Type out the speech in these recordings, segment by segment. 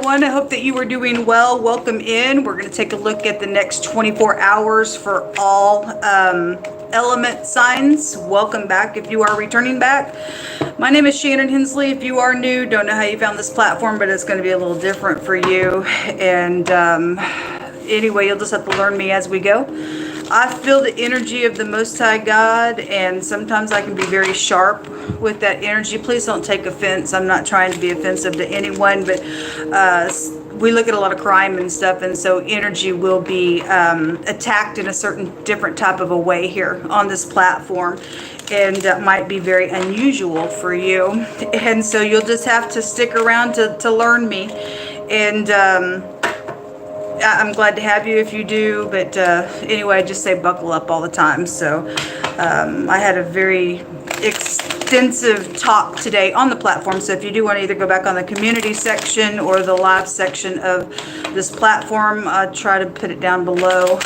everyone. I hope that you are doing well. Welcome in. We're going to take a look at the next 24 hours for all element signs. Welcome back if you are returning back. My name is Shannon Hensley. If you are new, don't know how you found this platform, but it's going to be a little different for you. And anyway, you'll just have to learn me as we go. I feel the energy of the Most High God, and sometimes I can be very sharp with that energy. Please don't take offense. I'm not trying to be offensive to anyone, but we look at a lot of crime and stuff, and so energy will be attacked in a certain different type of a way here on this platform, and that might be very unusual for you. And so you'll just have to stick around to learn me. And I'm glad to have you if you do, but anyway, I just say buckle up all the time. So I had a very extensive talk today on the platform, so if you do want to either go back on the community section or the live section of this platform, I'll try to put it down below.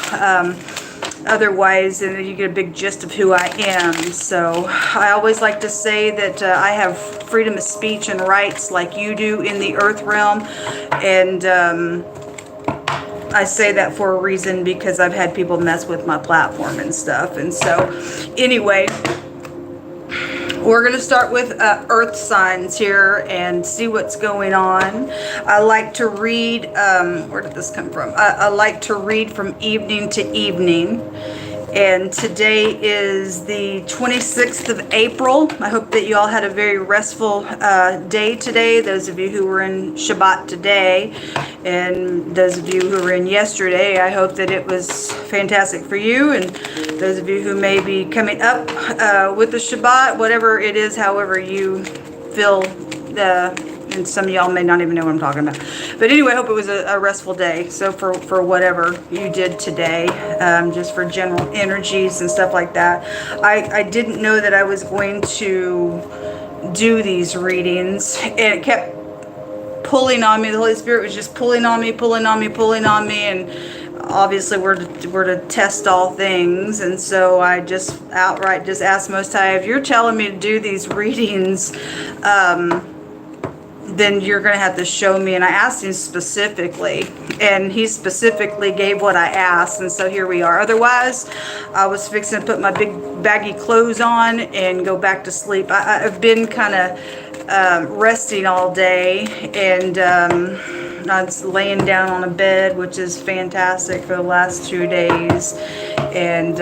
Otherwise, and you get a big gist of who I am. So I always like to say that I have freedom of speech and rights like you do in the earth realm, and I say that for a reason because I've had people mess with my platform and stuff. And so anyway, we're going to start with earth signs here and see what's going on. I like to read, where did this come from? I like to read from evening to evening. And today is the 26th of April. I hope that you all had a very restful day today. Those of you who were in Shabbat today, and those of you who were in yesterday, I hope that it was fantastic for you. And those of you who may be coming up with the Shabbat, whatever it is, however you feel, and some of y'all may not even know what I'm talking about. But anyway, I hope it was a restful day. So for whatever you did today, just for general energies and stuff like that. I didn't know that I was going to do these readings, and it kept pulling on me. The Holy Spirit was just pulling on me, and obviously we're to test all things. And so I just outright just asked Most High, if you're telling me to do these readings, then you're going to have to show me. And I asked him specifically, and he specifically gave what I asked. And so here we are. Otherwise, I was fixing to put my big baggy clothes on and go back to sleep. I've been kind of resting all day, and I was laying down on a bed, which is fantastic, for the last 2 days. And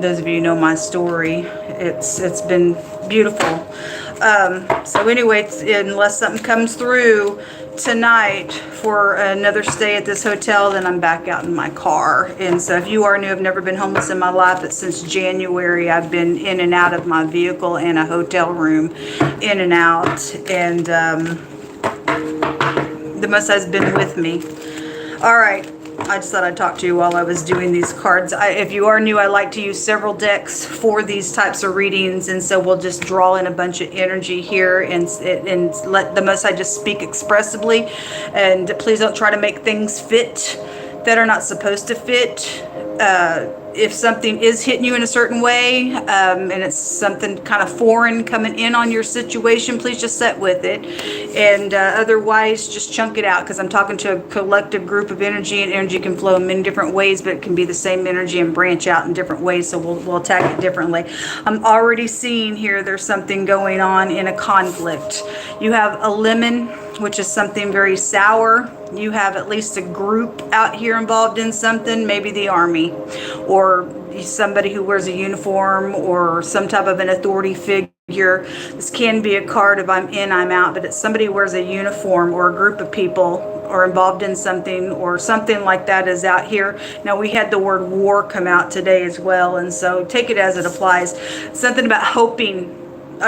those of you who know my story, it's been beautiful. So anyway, unless something comes through tonight for another stay at this hotel, then I'm back out in my car. And so if you are new, I've never been homeless in my life, but since January, I've been in and out of my vehicle and a hotel room, in and out. And the Most High's been with me. All right. I just thought I'd talk to you while I was doing these cards. If you are new, I like to use several decks for these types of readings, and so we'll just draw in a bunch of energy here and let the Most High just speak expressively. And please don't try to make things fit that are not supposed to fit. If something is hitting you in a certain way, and it's something kind of foreign coming in on your situation, please just sit with it. And otherwise, just chunk it out, because I'm talking to a collective group of energy, and energy can flow in many different ways, but it can be the same energy and branch out in different ways, so we'll attack it differently. I'm already seeing here there's something going on in a conflict. You have a lemon, which is something very sour. You have at least a group out here involved in something, maybe the army, or somebody who wears a uniform, or some type of an authority figure. This can be a card of I'm in, I'm out, but it's somebody who wears a uniform, or a group of people are involved in something, or something like that is out here. Now, we had the word war come out today as well, and so take it as it applies. Something about hoping.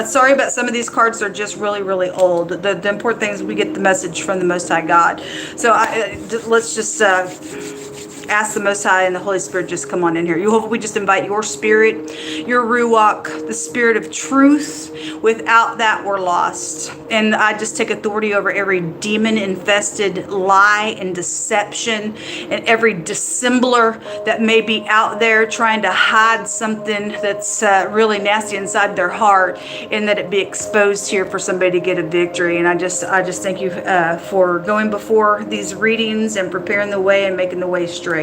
Sorry about some of these cards, are just really, really old. The important thing is we get the message from the Most High God. So let's just Ask the Most High and the Holy Spirit just come on in here. We just invite your spirit, your ruach, the spirit of truth. Without that, we're lost. And I just take authority over every demon-infested lie and deception and every dissembler that may be out there trying to hide something that's really nasty inside their heart, and that it be exposed here for somebody to get a victory. And I just thank you for going before these readings and preparing the way and making the way straight.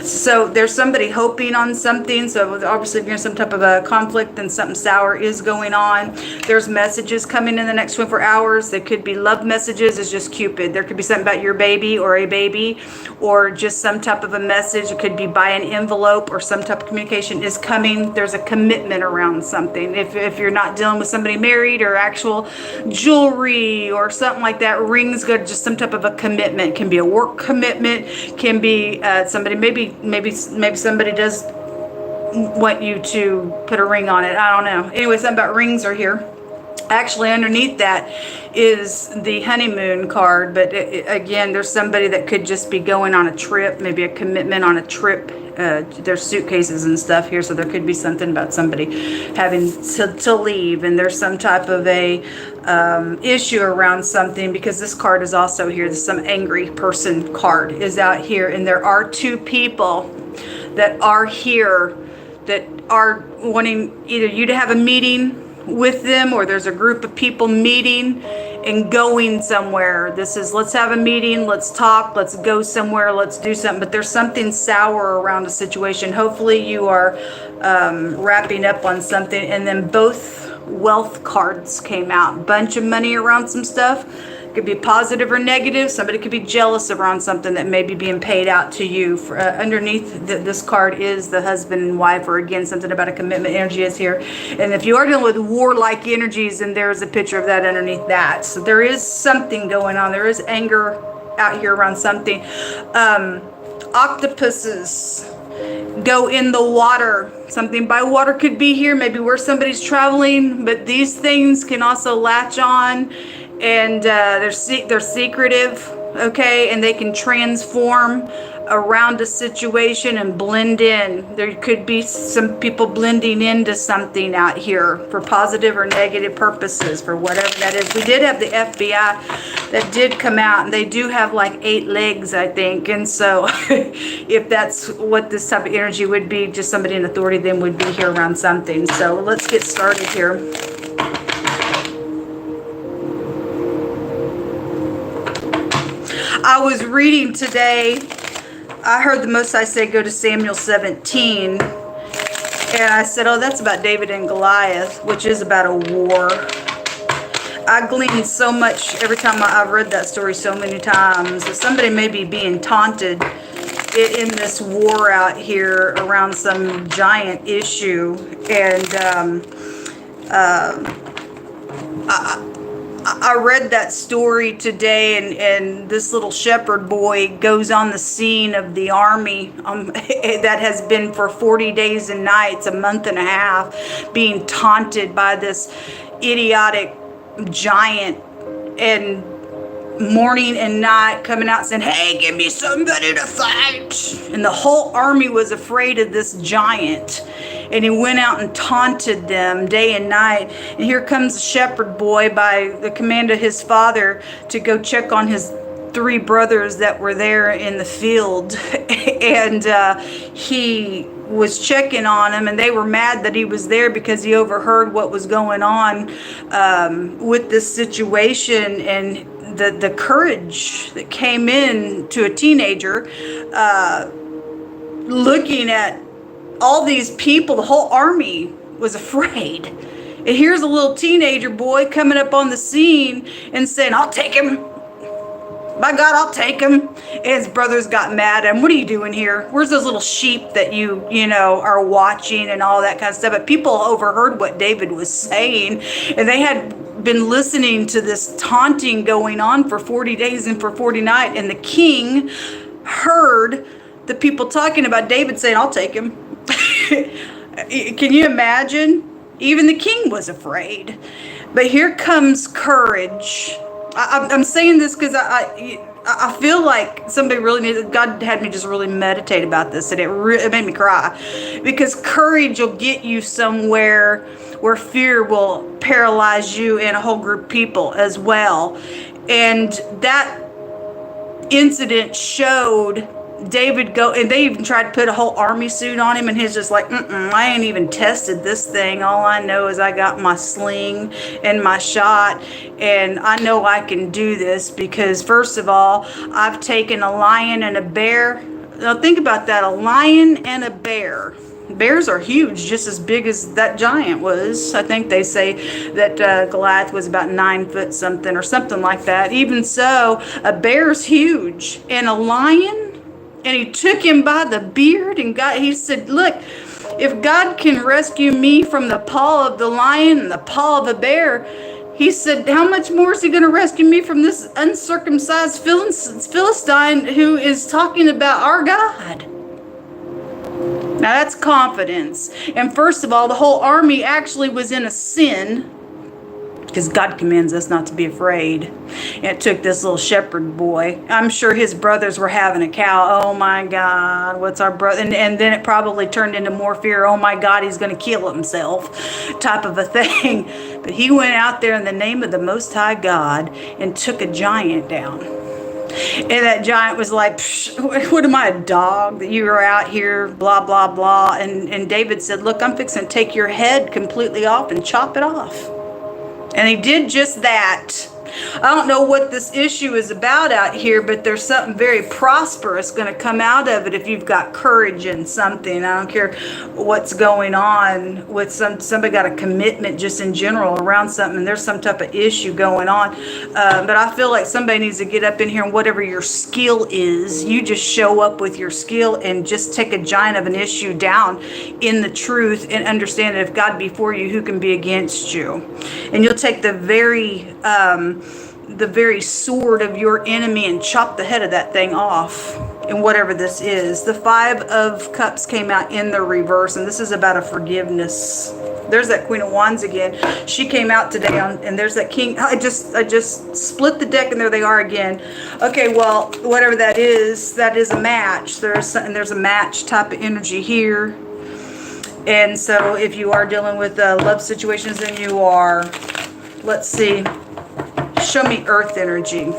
So there's somebody hoping on something. So obviously if you're in some type of a conflict, then something sour is going on. There's messages coming in the next 24 hours. They could be love messages. It's just Cupid. There could be something about your baby or a baby, or just some type of a message. It could be by an envelope, or some type of communication is coming. There's a commitment around something. If you're not dealing with somebody married, or actual jewelry or something like that, rings, good, just some type of a commitment. Can be a work commitment, can be somebody, maybe somebody does want you to put a ring on it. I don't know. Anyway, something about rings are here. Actually, underneath that is the honeymoon card. But again, there's somebody that could just be going on a trip, maybe a commitment on a trip. There's suitcases and stuff here, so there could be something about somebody having to leave. And there's some type of a issue around something, because this card is also here. There's some angry person card is out here. And there are two people that are here that are wanting either you to have a meeting with them, or there's a group of people meeting and going somewhere. This is, let's have a meeting, let's talk, let's go somewhere, let's do something. But there's something sour around a situation. Hopefully you are wrapping up on something. And then both wealth cards came out. Bunch of money around some stuff. Could be positive or negative. Somebody could be jealous around something that may be being paid out to you. For, underneath this card is the husband and wife, or again, something about a commitment energy is here. And if you are dealing with warlike energies, then there's a picture of that underneath that. So there is something going on. There is anger out here around something. Octopuses go in the water. Something by water could be here, maybe where somebody's traveling. But these things can also latch on. And they're secretive, okay, and they can transform around a situation and blend in. There could be some people blending into something out here for positive or negative purposes, for whatever that is. We did have the FBI that did come out, and they do have like 8 legs, I think. And so if that's what this type of energy would be, just somebody in authority then would be here around something. So let's get started here. I was reading today, I heard the Most High say go to Samuel 17, and I said, oh, that's about David and Goliath, which is about a war. I gleaned so much every time I've read that story so many times, that somebody may be being taunted in this war out here around some giant issue. And I read that story today, and this little shepherd boy goes on the scene of the army that has been for 40 days and nights, a month and a half, being taunted by this idiotic giant, and morning and night coming out saying, hey, give me somebody to fight. And the whole army was afraid of this giant. And he went out and taunted them day and night. And here comes a shepherd boy by the command of his father to go check on his 3 brothers that were there in the field. And he was checking on them, and they were mad that he was there because he overheard what was going on with this situation. And the courage that came in to a teenager looking at all these people, the whole army was afraid. And here's a little teenager boy coming up on the scene and saying, I'll take him. By God, I'll take him. And his brothers got mad at him. What are you doing here? Where's those little sheep that you know, are watching and all that kind of stuff? But people overheard what David was saying, and they had been listening to this taunting going on for 40 days and for 40 nights. And the king heard the people talking about David saying, I'll take him. Can you imagine? Even the king was afraid. But here comes courage. I'm saying this because I feel like somebody really needs, God had me just really meditate about this, and it made me cry, because courage will get you somewhere where fear will paralyze you and a whole group of people as well. And that incident showed David go, and they even tried to put a whole army suit on him, and he's just like, I ain't even tested this thing. All I know is I got my sling and my shot, and I know I can do this, because first of all, I've taken a lion and a bear. Now think about that, a lion and a bear. Bears are huge, just as big as that giant was. I think they say that Goliath was about 9 foot something or something like that. Even so, a bear's huge. And a lion, and he took him by the beard, and he said, look, if God can rescue me from the paw of the lion and the paw of a bear, he said, how much more is he going to rescue me from this uncircumcised Philistine who is talking about our God? Now that's confidence. And first of all, the whole army actually was in a sin, because God commands us not to be afraid. And it took this little shepherd boy. I'm sure his brothers were having a cow. Oh my God, what's our brother? And then it probably turned into more fear. Oh my God, he's going to kill himself, type of a thing. But he went out there in the name of the Most High God and took a giant down. And that giant was like, what am I, a dog, that you are out here, blah, blah, blah. And David said, look, I'm fixing to take your head completely off and chop it off. And he did just that. I don't know what this issue is about out here, but there's something very prosperous going to come out of it if you've got courage in something. I don't care what's going on with somebody got a commitment just in general around something, and there's some type of issue going on. But I feel like somebody needs to get up in here, and whatever your skill is, you just show up with your skill and just take a giant of an issue down in the truth, and understand that if God be for you, who can be against you? And you'll take the very sword of your enemy and chop the head of that thing off. And whatever this is, the 5 of Cups came out in the reverse, and this is about a forgiveness. There's that Queen of Wands again. She came out today and there's that King. I just split the deck, and there they are again. Okay, well, whatever that is a match. There's a match type of energy here. And so if you are dealing with love situations, then you are, let's see, show me earth energy.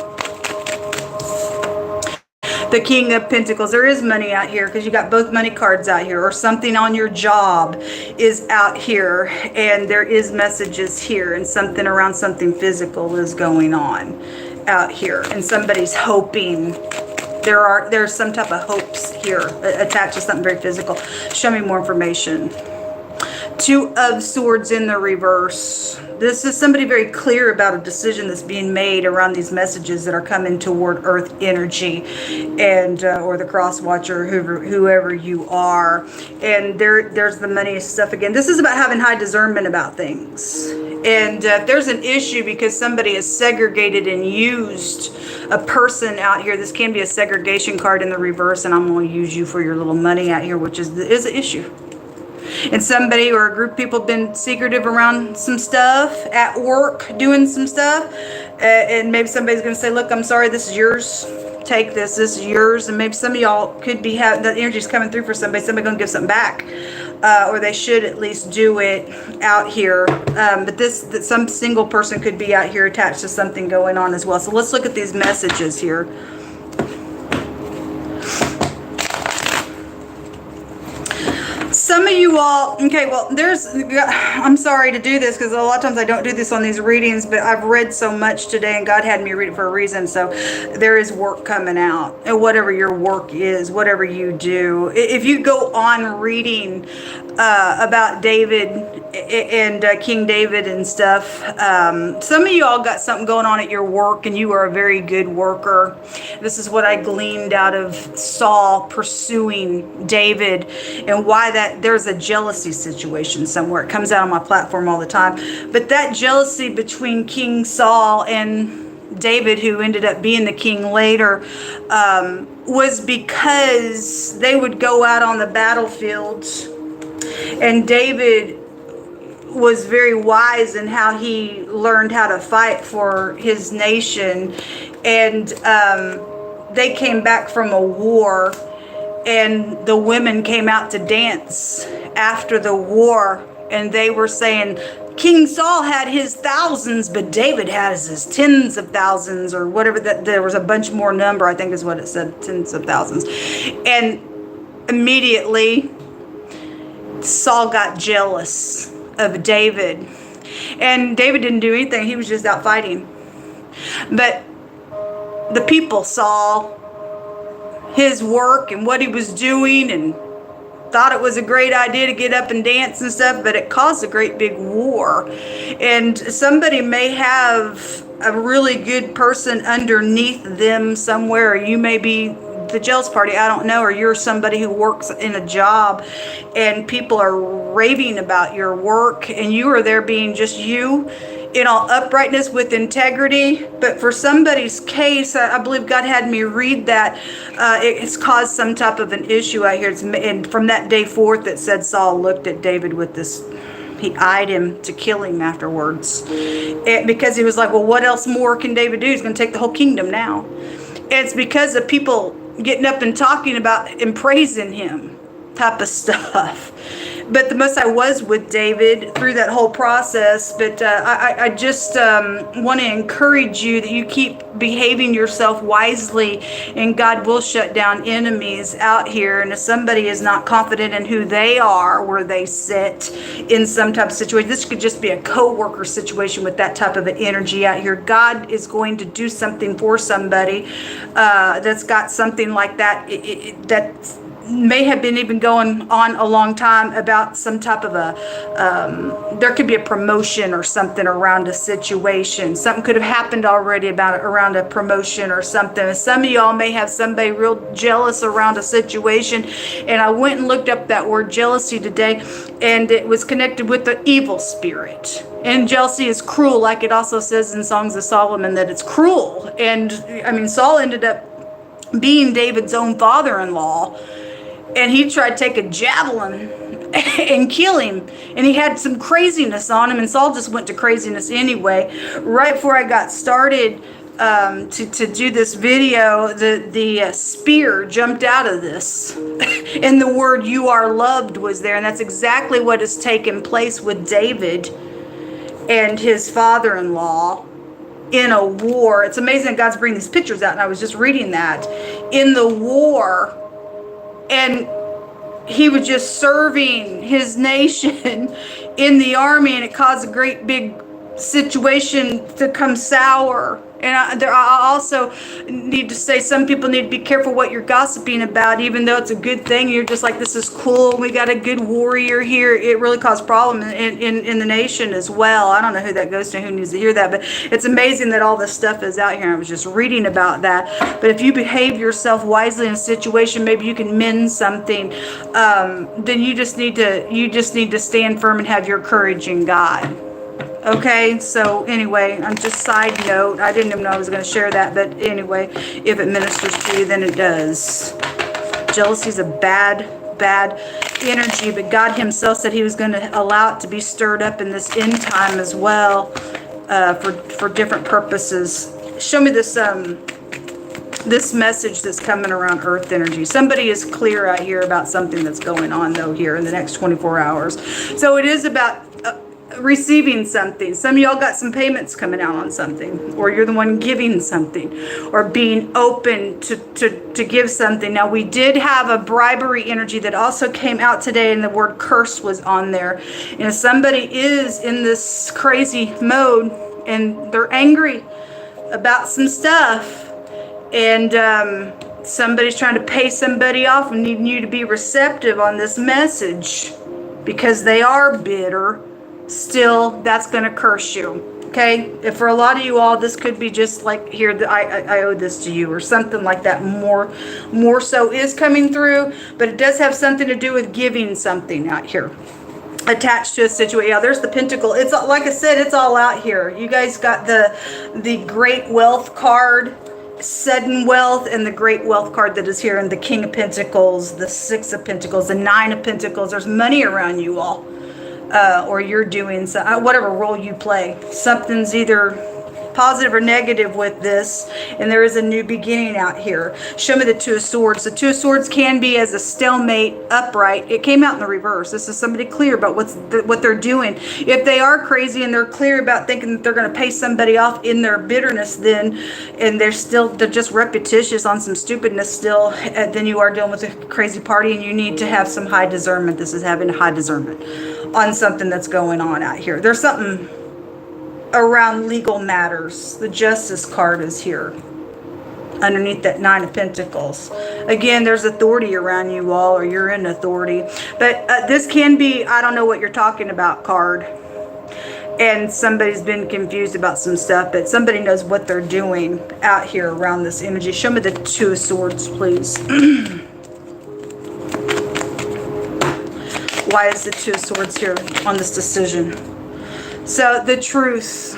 The King of Pentacles. There is money out here, because you got both money cards out here, or something on your job is out here, and there is messages here, and something around something physical is going on out here, and somebody's hoping. There's some type of hopes here attached to something very physical. Show me more information. 2 of Swords in the reverse. This is somebody very clear about a decision that's being made around these messages that are coming toward earth energy, and or the cross watcher, whoever you are. And there's the money stuff again. This is about having high discernment about things. And if there's an issue because somebody has segregated and used a person out here, this can be a segregation card in the reverse, and I'm going to use you for your little money out here, which is an issue. And somebody or a group of people have been secretive around some stuff at work, doing some stuff, and maybe somebody's going to say, look, I'm sorry, this is yours, take this is yours. And maybe some of y'all could be having, the energy's coming through for somebody going to give something back, or they should at least do it out here. But some single person could be out here attached to something going on as well. So let's look at these messages here. Some of you all, okay, well, I'm sorry to do this, because a lot of times I don't do this on these readings, but I've read so much today, and God had me read it for a reason. So there is work coming out, and whatever your work is, whatever you do. If you go on reading about David and King David and stuff, some of you all got something going on at your work, and you are a very good worker. This is what I gleaned out of Saul pursuing David, and why there's a jealousy situation somewhere. It comes out on my platform all the time. But that jealousy between King Saul and David, who ended up being the king later, was because they would go out on the battlefield, and David was very wise in how he learned how to fight for his nation, and they came back from a war, and the women came out to dance after the war, and they were saying, King Saul had his thousands, but David has his tens of thousands, or whatever. That there was a bunch more number, I think is what it said, tens of thousands. And immediately Saul got jealous of David, and David didn't do anything. He was just out fighting. But the people saw his work and what he was doing, and thought it was a great idea to get up and dance and stuff, but it caused a great big war. And somebody may have a really good person underneath them somewhere, or you may be the jealous party, I don't know, or you're somebody who works in a job and people are raving about your work, and you are there being just you in all uprightness with integrity. But for somebody's case, I believe God had me read that it's caused some type of an issue out here. And from that day forth, it said Saul looked at David with this, he eyed him to kill him afterwards, because he was like, well, what else more can David do? He's going to take the whole kingdom now. And it's because of people getting up and talking about and praising him type of stuff. But the Most High was with David through that whole process. But I just want to encourage you that you keep behaving yourself wisely, and God will shut down enemies out here. And if somebody is not confident in who they are, where they sit in some type of situation, this could just be a co-worker situation with that type of an energy out here. God is going to do something for somebody that's got something like that. That's may have been even going on a long time, about some type of a there could be a promotion or something around a situation. Something could have happened already around a promotion or something. And some of y'all may have somebody real jealous around a situation, and I went and looked up that word jealousy today, and it was connected with the evil spirit. And jealousy is cruel, like it also says in Songs of Solomon that it's cruel. And I mean, Saul ended up being David's own father-in-law, and he tried to take a javelin and kill him. And he had some craziness on him, and Saul just went to craziness anyway. Right before I got started to do this video, the spear jumped out of this. And the word "you are loved" was there. And that's exactly what has taken place with David and his father-in-law in a war. It's amazing that God's bringing these pictures out, and I was just reading that. In the war, and he was just serving his nation in the army, and it caused a great big situation to come sour. And I also need to say, some people need to be careful what you're gossiping about, even though it's a good thing. You're just like, this is cool, we got a good warrior here. It really caused problems in the nation as well. I don't know who that goes to, who needs to hear that, but it's amazing that all this stuff is out here. I was just reading about that. But if you behave yourself wisely in a situation, maybe you can mend something. Then you just need to stand firm and have your courage in God. Okay, so anyway, I'm just side note. I didn't even know I was going to share that, but anyway, if it ministers to you, then it does. Jealousy is a bad energy, but God himself said he was going to allow it to be stirred up in this end time as well, for different purposes. Show me this this message that's coming around earth energy. Somebody is clear out here about something that's going on, though, here in the next 24 hours. So it is about receiving something. Some of y'all got some payments coming out on something, or you're the one giving something, or being open to give something. Now, we did have a bribery energy that also came out today, and the word curse was on there. And if somebody is in this crazy mode and they're angry about some stuff, and somebody's trying to pay somebody off and needing you to be receptive on this message because they are bitter, still, that's going to curse you. Okay? If for a lot of you all, this could be just like, here, I owe this to you, or something like that. More so is coming through, but it does have something to do with giving something out here attached to a situation. Yeah, there's the pentacle. It's like I said, it's all out here. You guys got the great wealth card, sudden wealth, and the great wealth card that is here, and the King of Pentacles, the Six of Pentacles, the Nine of Pentacles. There's money around you all. Or you're doing whatever role you play. Something's either positive or negative with this, and there is a new beginning out here. Show me the Two of Swords. The Two of Swords can be as a stalemate upright. It came out in the reverse. This is somebody clear about what they're doing. If they are crazy and they're clear about thinking that they're going to pay somebody off in their bitterness, then, and they're just repetitious on some stupidness still, then you are dealing with a crazy party, and you need to have some high discernment. This is having high discernment on something that's going on out here. There's something around legal matters. The Justice card is here underneath that Nine of Pentacles. Again, there's authority around you all, or you're in authority. But this can be, I don't know what you're talking about card. And somebody's been confused about some stuff, but somebody knows what they're doing out here around this energy. Show me the Two of Swords, please. Why is the Two of Swords here on this decision? So the truth,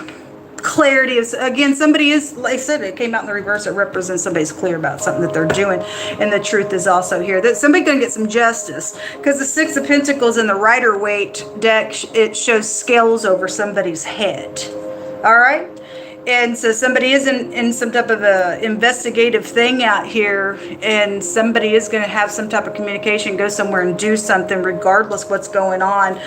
clarity is, again, somebody is, like I said, it came out in the reverse. It represents somebody's clear about something that they're doing. And the truth is also here. That somebody's going to get some justice. Because the Six of Pentacles in the Rider-Waite deck, it shows scales over somebody's head. All right? And so somebody is in some type of a investigative thing out here, and somebody is going to have some type of communication, go somewhere and do something regardless what's going on.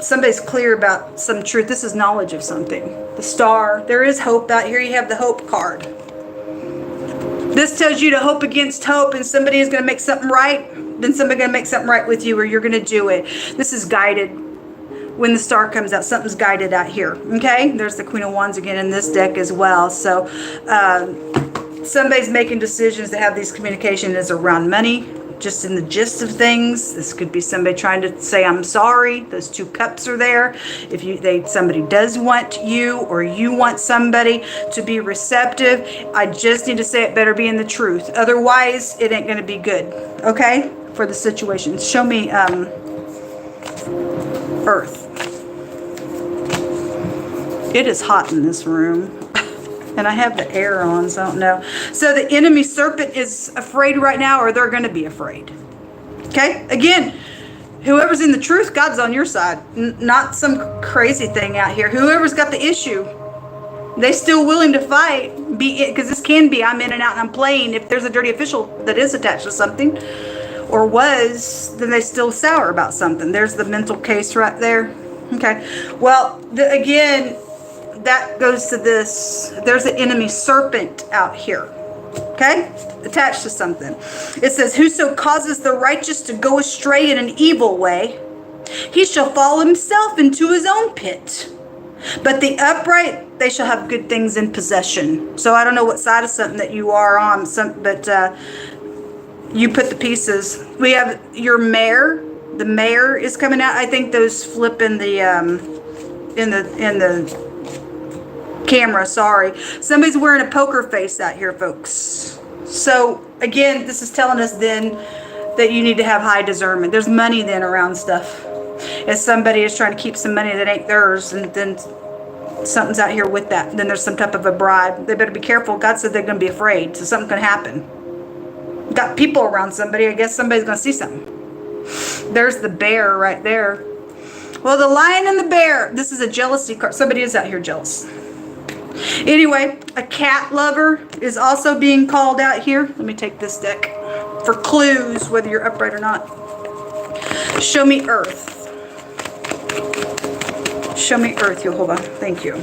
Somebody's clear about some truth. This is knowledge of something. The Star. There is hope out here. You have the Hope card. This tells you to hope against hope, and somebody is going to make something right. Then somebody's going to make something right with you, or you're going to do it. This is guided. When the Star comes out, something's guided out here. Okay, there's the Queen of Wands again in this deck as well. So somebody's making decisions to have these communications around money, just in the gist of things. This could be somebody trying to say I'm sorry. Those Two Cups are there. If somebody does want you, or you want somebody to be receptive, I just need to say it better being the truth. Otherwise, it ain't going to be good. Okay, for the situation. Show me Earth. It is hot in this room, and I have the air on, so I don't know. So the enemy serpent is afraid right now, or they're going to be afraid. Okay? Again, whoever's in the truth, God's on your side. Not some crazy thing out here. Whoever's got the issue, they still willing to fight. Because this can be, I'm in and out and I'm playing. If there's a dirty official that is attached to something, or was, then they still sour about something. There's the mental case right there. Okay. Well, again, that goes to this. There's an enemy serpent out here. Okay? Attached to something. It says, whoso causes the righteous to go astray in an evil way, he shall fall himself into his own pit. But the upright, they shall have good things in possession. So I don't know what side of something that you are on, but you put the pieces. We have your mayor. The mayor is coming out. I think those flip in the camera. Sorry, somebody's wearing a poker face out here, folks. So again, this is telling us then that you need to have high discernment. There's money then around stuff. If somebody is trying to keep some money that ain't theirs, and then something's out here with that, then there's some type of a bribe. They better be careful. God said they're going to be afraid, so something can happen. Got people around somebody. I guess somebody's going to see something. There's the bear right there. Well, the lion and the bear. This is a jealousy card. Somebody is out here jealous. Anyway, a cat lover is also being called out here. Let me take this deck for clues, whether you're upright or not. Show me Earth. Show me Earth, Jehovah. Thank you.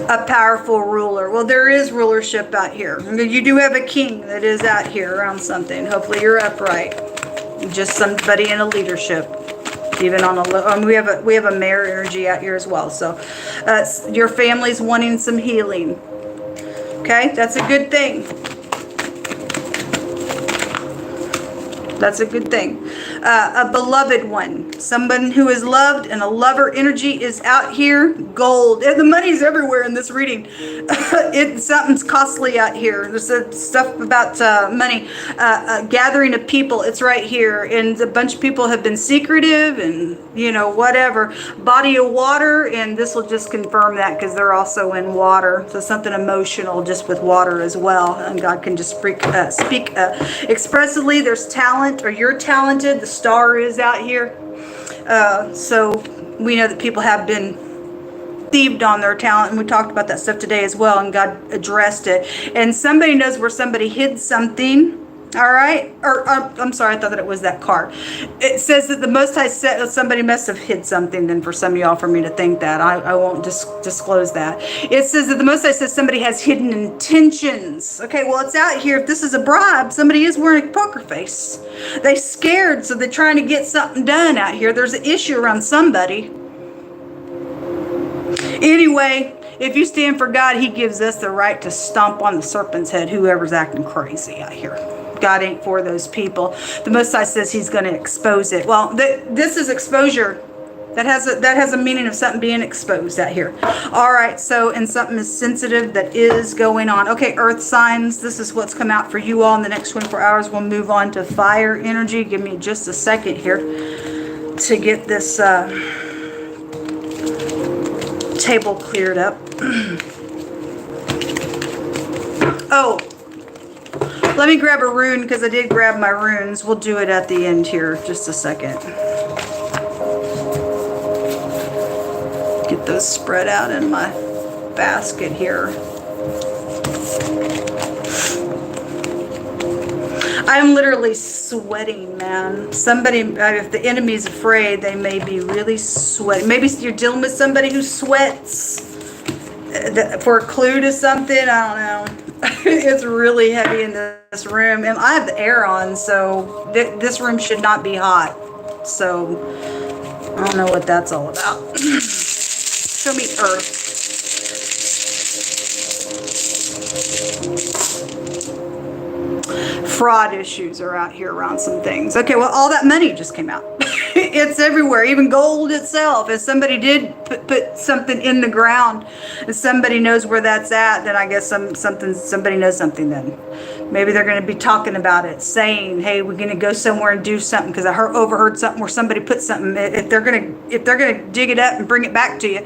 A powerful ruler. Well, there is rulership out here. You do have a king that is out here around something. Hopefully you're upright. Just somebody in a leadership. Even on a we have a mayor energy out here as well. So your family's wanting some healing. Okay, that's a good thing. That's a good thing. A beloved one. Someone who is loved, and a lover energy is out here. Gold. And the money's everywhere in this reading. Something's costly out here. There's stuff about money. Gathering of people. It's right here. And a bunch of people have been secretive and, you know, whatever. Body of water. And this will just confirm that because they're also in water. So something emotional just with water as well. And God can just speak expressively. There's talent, or you're talented. The star is out here. So we know that people have been thieved on their talent, and we talked about that stuff today as well, and God addressed it. And somebody knows where somebody hid something. All right, or I'm sorry, I thought that it was that card. It says that the Most High said somebody must have hid something. Then for some of y'all, for me to think that, I won't disclose that. It says that the Most High says somebody has hidden intentions. Okay, well, it's out here. If this is a bribe, somebody is wearing a poker face. They scared, so they're trying to get something done out here. There's an issue around somebody. Anyway, if you stand for God, He gives us the right to stomp on the serpent's head, whoever's acting crazy out here. God ain't for those people. The Most High says He's going to expose it. Well, this is exposure. That has a meaning of something being exposed out here. All right, so, and something is sensitive that is going on. Okay, earth signs, this is what's come out for you all in the next 24 hours. We'll move on to fire energy. Give me just a second here to get this table cleared up. Oh, let me grab a rune, because I did grab my runes. We'll do it at the end here. Just a second. Get those spread out in my basket here. I'm literally sweating, man. Somebody, if the enemy's afraid, they may be really sweating. Maybe you're dealing with somebody who sweats for a clue to something. I don't know. It's really heavy in this room, and I have the air on, so this room should not be hot. So I don't know what that's all about. Show me earth. Fraud issues are out here around some things. Okay, well, all that money just came out. It's everywhere, even gold itself. If somebody did put something in the ground and somebody knows where that's at, then I guess somebody knows something then. Maybe they're going to be talking about it, saying, hey, we're going to go somewhere and do something, because I overheard something where somebody put something. If they're going to dig it up and bring it back to you,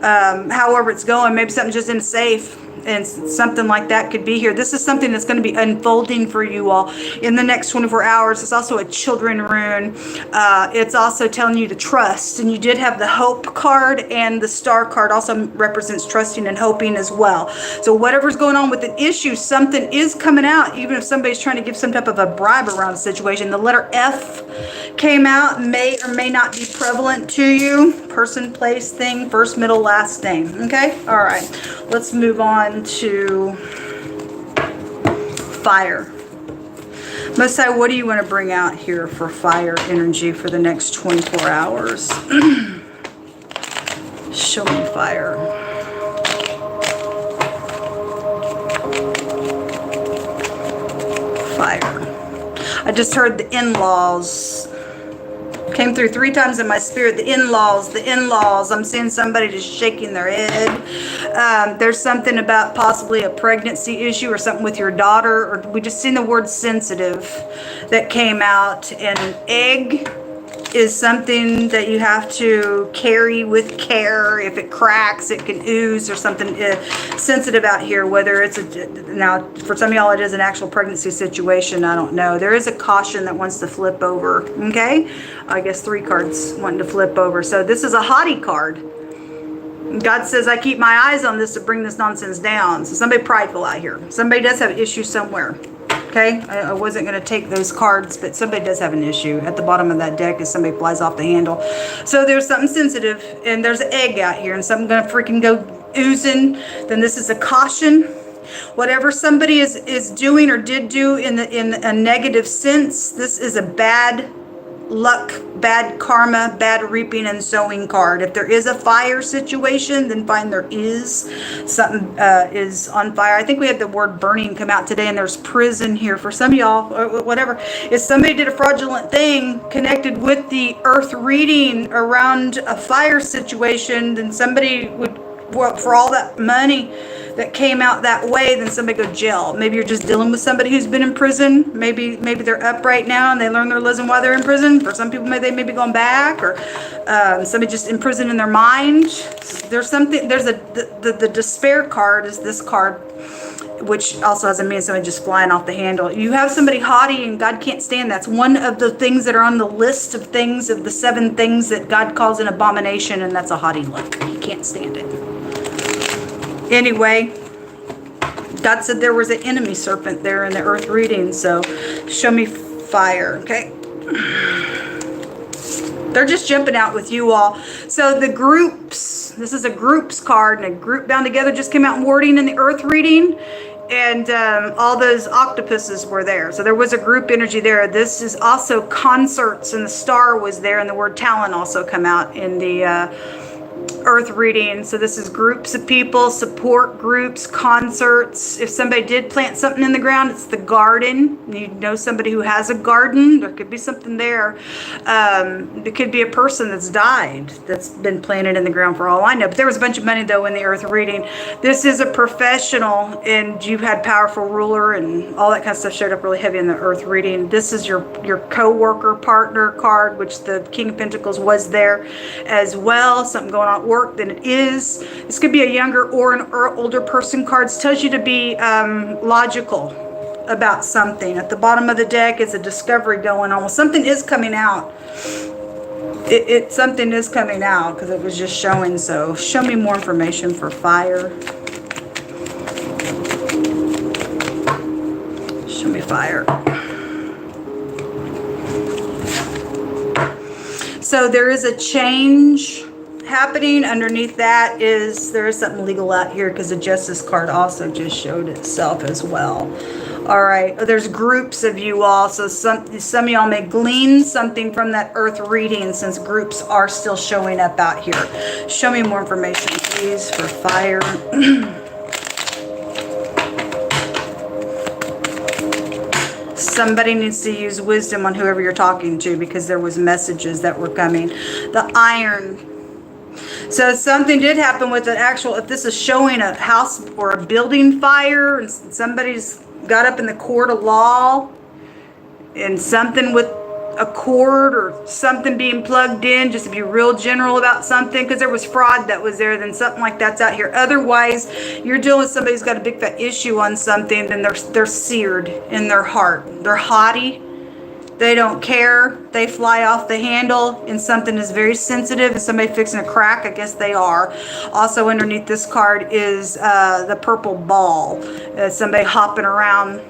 however it's going, maybe something just in a safe. And something like that could be here. This is something that's going to be unfolding for you all in the next 24 hours. It's also a children rune. It's also telling you to trust. And you did have the hope card, and the star card also represents trusting and hoping as well. So whatever's going on with an issue, something is coming out, even if somebody's trying to give some type of a bribe around a situation. The letter F came out, may or may not be prevalent to you. Person, place, thing, first, middle, last name. Okay? All right. Let's move on to fire. Most High, what do you want to bring out here for fire energy for the next 24 hours? Show me fire. Fire. I just heard the in-laws. Came through 3 times in my spirit. The in-laws, the in-laws. I'm seeing somebody just shaking their head. There's something about possibly a pregnancy issue or something with your daughter. Or we just seen the word sensitive that came out. And an egg is something that you have to carry with care. If it cracks, it can ooze or something sensitive out here. Whether it's now for some of y'all it is an actual pregnancy situation, I don't know. There is a caution that wants to flip over. Okay, I guess 3 cards wanting to flip over. So this is a haughty card. God says, I keep my eyes on this to bring this nonsense down. So somebody prideful out here. Somebody does have issues somewhere. Okay, I wasn't going to take those cards, but somebody does have an issue. At the bottom of that deck is somebody flies off the handle. So there's something sensitive, and there's an egg out here, and something going to freaking go oozing. Then this is a caution. Whatever somebody is doing or did do in a negative sense, this is a bad luck, bad karma, bad reaping and sowing card. If there is a fire situation, then fine, there is. Something is on fire. I think we had the word burning come out today, and there's prison here for some of y'all, or whatever. If somebody did a fraudulent thing connected with the earth reading around a fire situation, then somebody would, well, for all that money that came out that way, then somebody go jail. Maybe you're just dealing with somebody who's been in prison. Maybe they're up right now and they learn their lesson while they're in prison. For some people, maybe they may be going back, or somebody just in prison in their mind. There's something. There's the despair card is this card, which also has a meaning somebody just flying off the handle. You have somebody haughty and God can't stand. That's one of the things that are on the list of things, of the 7 things that God calls an abomination, and that's a haughty look. He can't stand it. Anyway, God said there was an enemy serpent there in the earth reading, so show me fire, okay? They're just jumping out with you all. So the groups, this is a groups card, and a group bound together just came out in wording in the earth reading. And all those octopuses were there. So there was a group energy there. This is also concerts, and the star was there, and the word talent also come out in the earth reading. So this is groups of people, support groups, concerts. If somebody did plant something in the ground, it's the garden. You know somebody who has a garden. There could be something there. It could be a person that's died that's been planted in the ground for all I know. But there was a bunch of money though in the earth reading. This is a professional, and you had powerful ruler and all that kind of stuff showed up really heavy in the earth reading. This is your co-worker partner card, which the King of Pentacles was there as well. Something going on at work than it is. This could be a younger or an older person card. It tells you to be logical about something. At the bottom of the deck is a discovery going on. Well, something is coming out. Something is coming out because it was just showing. So show me more information for fire. Show me fire. So there is a change happening. Underneath that there is something legal out here because the Justice card also just showed itself as well. All right, there's groups of you all, so some of y'all may glean something from that earth reading since groups are still showing up out here. Show me more information, please, for fire. Somebody needs to use wisdom on whoever you're talking to because there was messages that were coming. The iron. So something did happen with an actual, if this is showing a house or a building fire and somebody's got up in the court of law and something with a cord or something being plugged in, just to be real general about something, because there was fraud that was there, then something like that's out here. Otherwise, you're dealing with somebody who's got a big fat issue on something, then they're seared in their heart. They're haughty. They don't care. They fly off the handle, and something is very sensitive, and somebody fixing a crack, I guess they are. Also underneath this card is the purple ball. Somebody hopping around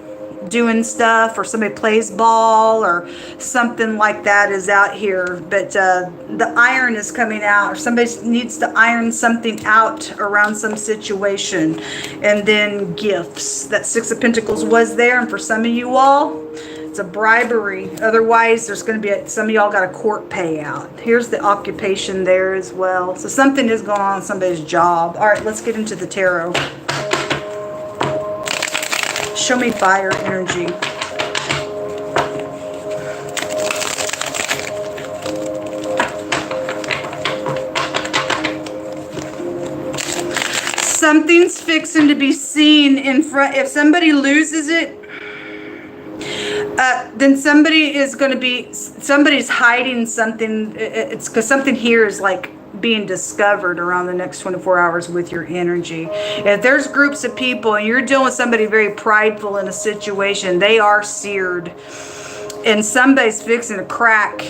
doing stuff, or somebody plays ball or something like that is out here. But the iron is coming out, or somebody needs to iron something out around some situation. And then gifts. That Six of Pentacles was there, and for some of you all, it's a bribery. Otherwise, there's going to be some of y'all got a court payout. Here's the occupation there as well. So something is going on in somebody's job. All right, let's get into the tarot. Show me fire energy. Something's fixing to be seen in front. If somebody loses it, then somebody is going to be, somebody's hiding something. It's because something here is like being discovered around the next 24 hours with your energy. If there's groups of people and you're dealing with somebody very prideful in a situation, they are seared, and somebody's fixing a crack,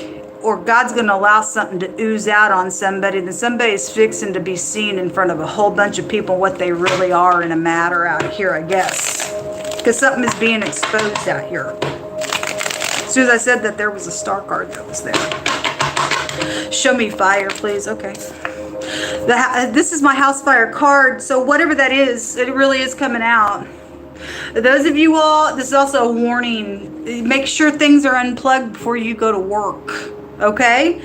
or God's going to allow something to ooze out on somebody, then somebody's fixing to be seen in front of a whole bunch of people what they really are in a matter out here, I guess, because something is being exposed out here. As soon as I said that, there was a star card that was there. Show me fire, please. Okay. This is my house fire card. So whatever that is, it really is coming out. Those of you all, this is also a warning. Make sure things are unplugged before you go to work. Okay?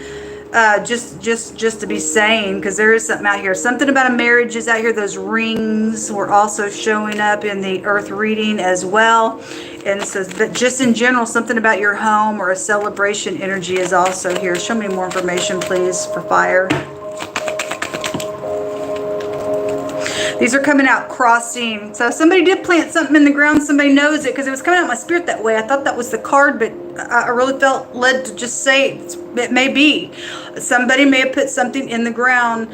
Just to be saying, because there is something out here. Something about a marriage is out here. Those rings were also showing up in the earth reading as well. And it says, but just in general, something about your home or a celebration energy is also here. Show me more information, please, for fire. These are coming out crossing. So somebody did plant something in the ground. Somebody knows it because it was coming out of my spirit that way. I thought that was the card, but I really felt led to just say it may be. Somebody may have put something in the ground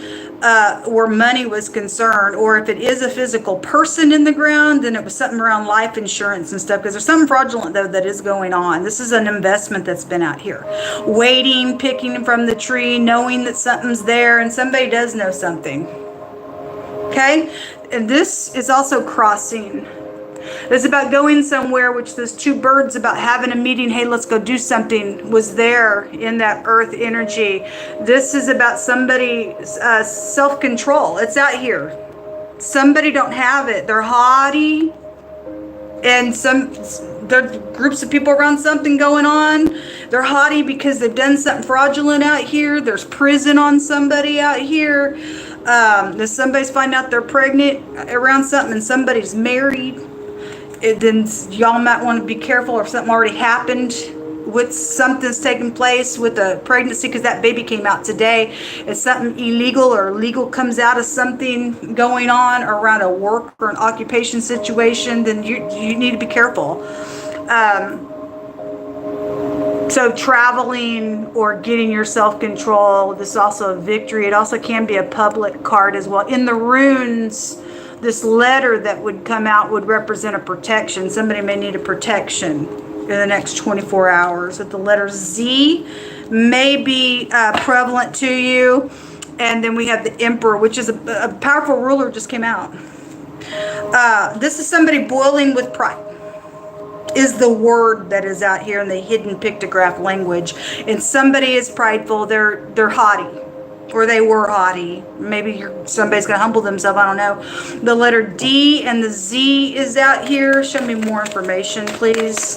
where money was concerned. Or if it is a physical person in the ground, then it was something around life insurance and stuff. Because there's something fraudulent, though, that is going on. This is an investment that's been out here. Waiting, picking from the tree, knowing that something's there. And somebody does know something. Okay? And this is also crossing. It's about going somewhere, which those two birds about having a meeting, hey, let's go do something, was there in that earth energy. This is about somebody's self-control. It's out here. Somebody don't have it. They're haughty. And there are groups of people around something going on. They're haughty because they've done something fraudulent out here. There's prison on somebody out here. Somebody's finding out they're pregnant around something and somebody's married. Then y'all might want to be careful if something already happened with something's taking place with a pregnancy, because that baby came out today. If something illegal or legal comes out of something going on around a work or an occupation situation, then you need to be careful. So traveling or getting your self-control, this is also a victory. It also can be a public card as well. In the runes, this letter that would come out would represent a protection. Somebody may need a protection in the next 24 hours. With the letter Z may be prevalent to you. And then we have the Emperor, which is a powerful ruler, just came out. This is somebody boiling with pride, is the word that is out here in the hidden pictograph language. And somebody is prideful. They're haughty. Or they were haughty. Maybe somebody's going to humble themselves. I don't know. The letter D and the Z is out here. Show me more information, please.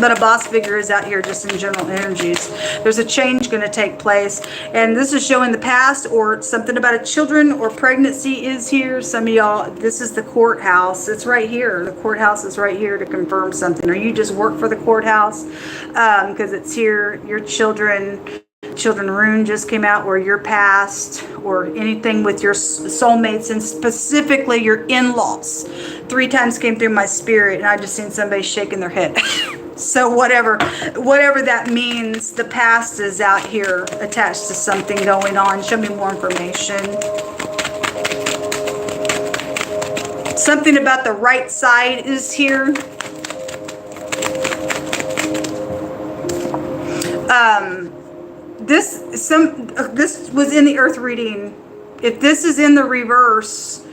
But a boss figure is out here just in general energies. There's a change going to take place. And this is showing the past, or something about a children or pregnancy is here. Some of y'all, this is the courthouse. It's right here. The courthouse is right here to confirm something. Or you just work for the courthouse because it's here. Your children rune just came out, or your past, or anything with your soulmates, and specifically your in-laws. 3 times came through my spirit, and I just seen somebody shaking their head. So whatever that means, the past is out here attached to something going on. Show me more information. Something about the right side is here. This was in the earth reading. If this is in the reverse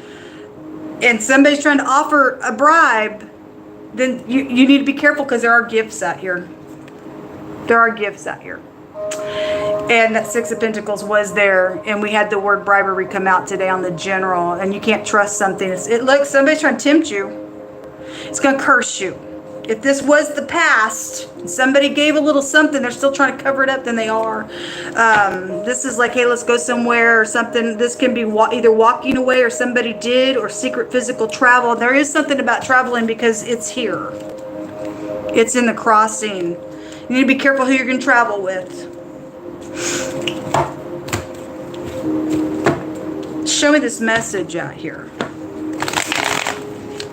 and somebody's trying to offer a bribe, then you need to be careful, because there are gifts out here. There are gifts out here. And that 6 of Pentacles was there, and we had the word bribery come out today on the general, and you can't trust something. It looks, somebody's trying to tempt you. It's going to curse you. If this was the past, somebody gave a little something, they're still trying to cover it up, then they are. This is like, hey, let's go somewhere or something. This can be either walking away, or somebody did, or secret physical travel. There is something about traveling because it's here. It's in the crossing. You need to be careful who you're going to travel with. Show me this message out here.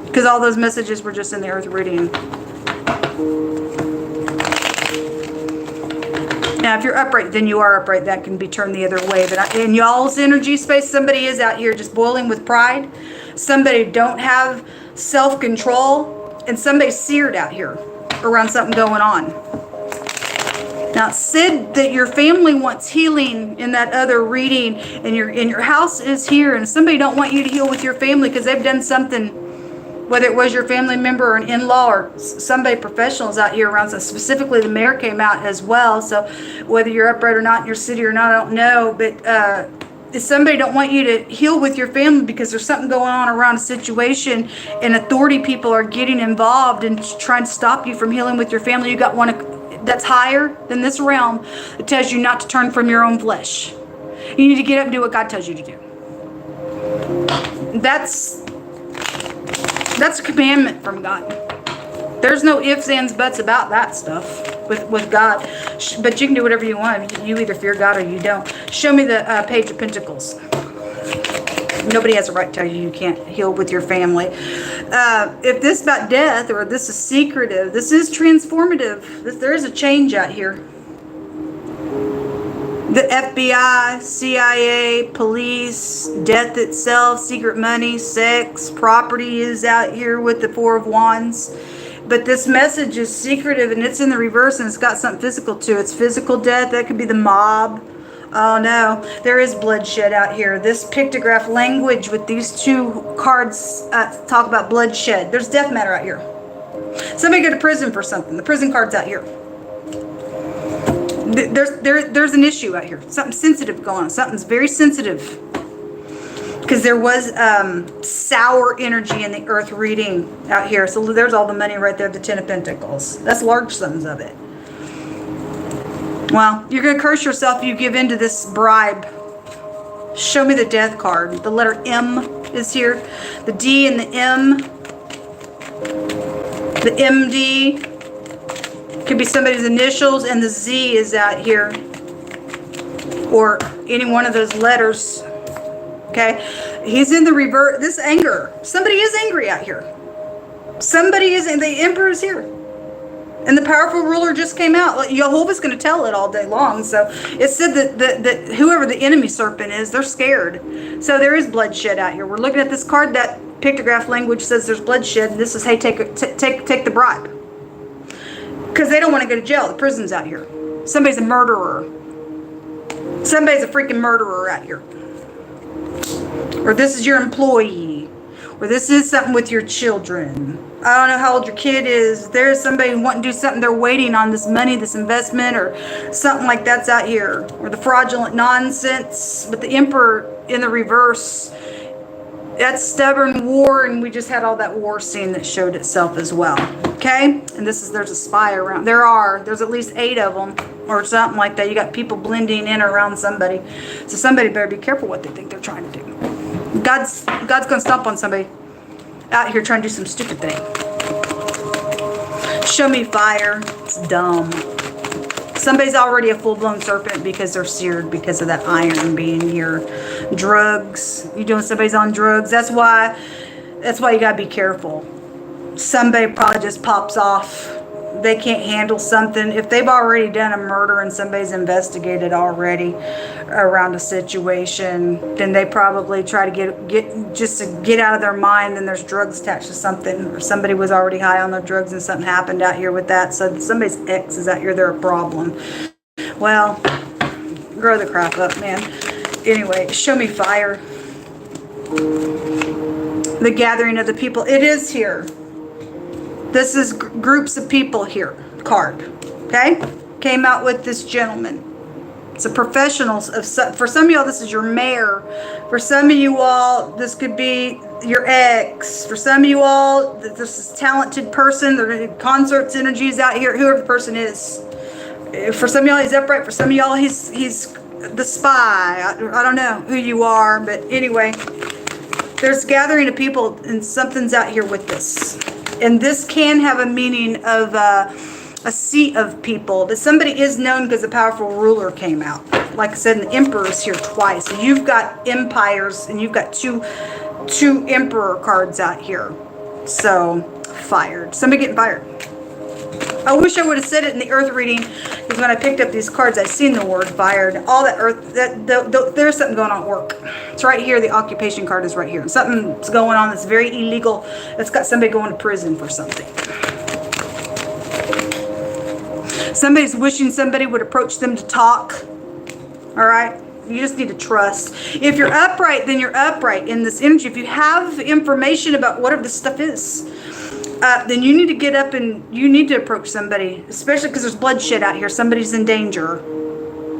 Because all those messages were just in the earth reading. Now, if you're upright, then you are upright. That can be turned the other way. But in y'all's energy space, somebody is out here just boiling with pride. Somebody don't have self-control. And somebody's seared out here around something going on. Now, it said that your family wants healing in that other reading. And your house is here. And somebody don't want you to heal with your family because they've done something. Whether it was your family member or an in-law or somebody professionals out here around, so specifically the mayor came out as well. So whether you're upright or not in your city or not, I don't know. But if somebody don't want you to heal with your family because there's something going on around a situation, and authority people are getting involved and trying to stop you from healing with your family, you got one that's higher than this realm that tells you not to turn from your own flesh. You need to get up and do what God tells you to do. That's a commandment from God. There's no ifs, ands, buts about that stuff with God. But you can do whatever you want. You either fear God or you don't. Show me the Page of Pentacles. Nobody has a right to tell you you can't heal with your family. If this is about death, or this is secretive, this is transformative. There is a change out here. The FBI, CIA, police, death itself, secret money, sex, property is out here with the 4 of Wands. But this message is secretive, and it's in the reverse, and it's got something physical to it. It's physical death. That could be the mob. Oh no, there is bloodshed out here. This pictograph language with these two cards talk about bloodshed. There's death matter out here. Somebody go to prison for something. The prison card's out here. There's an issue out here. Something sensitive going on. Something's very sensitive. Because there was sour energy in the earth reading out here. So there's all the money right there, the Ten of Pentacles. That's large sums of it. Well, you're going to curse yourself if you give in to this bribe. Show me the death card. The letter M is here. The D and the M. The MD could be somebody's initials, and the Z is out here. Or any one of those letters. Okay? He's in the reverse. This anger. Somebody is angry out here. Somebody is, and the Emperor is here. And the powerful ruler just came out. Jehovah's going to tell it all day long. So it said that whoever the enemy serpent is, they're scared. So there is bloodshed out here. We're looking at this card. That pictograph language says there's bloodshed. And this is, hey, take the bribe. Because they don't want to go to jail. The prison's out here. Somebody's a murderer. Somebody's a freaking murderer out here. Or this is your employee. Or this is something with your children. I don't know how old your kid is. There's somebody wanting to do something. They're waiting on this money, this investment, or something like that's out here. Or the fraudulent nonsense. But the Emperor in the reverse, that's stubborn war. And we just had all that war scene that showed itself as well. Okay? And there's a spy around. There's at least 8 of them. Or something like that. You got people blending in around somebody. So somebody better be careful what they think they're trying to do. God's going to stomp on somebody out here trying to do some stupid thing. Show me fire. It's dumb. Somebody's already a full-blown serpent because they're seared because of that iron being here. Drugs. You doing somebody's on drugs. That's why you got to be careful. Somebody probably just pops off. They can't handle something. If they've already done a murder and somebody's investigated already around a situation, then they probably try to get out of their mind, and there's drugs attached to something, or somebody was already high on their drugs and something happened out here with that. So somebody's ex is out here, they're a problem. Well, grow the crap up, man. Anyway, show me fire. The gathering of the people. It is here. This is groups of people here card. Okay? Came out with this gentleman. It's a professional. For some of y'all, this is your mayor. For some of you all, this could be your ex. For some of you all, this is a talented person. There are concerts, energies out here. Whoever the person is. For some of y'all, he's upright. For some of y'all, he's the spy. I don't know who you are. But anyway, there's gathering of people, and something's out here with this. And this can have a meaning of a seat of people. But somebody is known because the powerful ruler came out. Like I said, the Emperor is here twice. So you've got empires, and you've got two Emperor cards out here. So, fired. Somebody getting fired. I wish I would have said it in the earth reading, because when I picked up these cards, I seen the word fired. All that earth, there's something going on at work. It's right here. The occupation card is right here. Something's going on that's very illegal. It's got somebody going to prison for something. Somebody's wishing somebody would approach them to talk. All right? You just need to trust. If you're upright, then you're upright in this energy. If you have information about whatever this stuff is, then you need to get up and you need to approach somebody, especially because there's bloodshed out here. Somebody's in danger.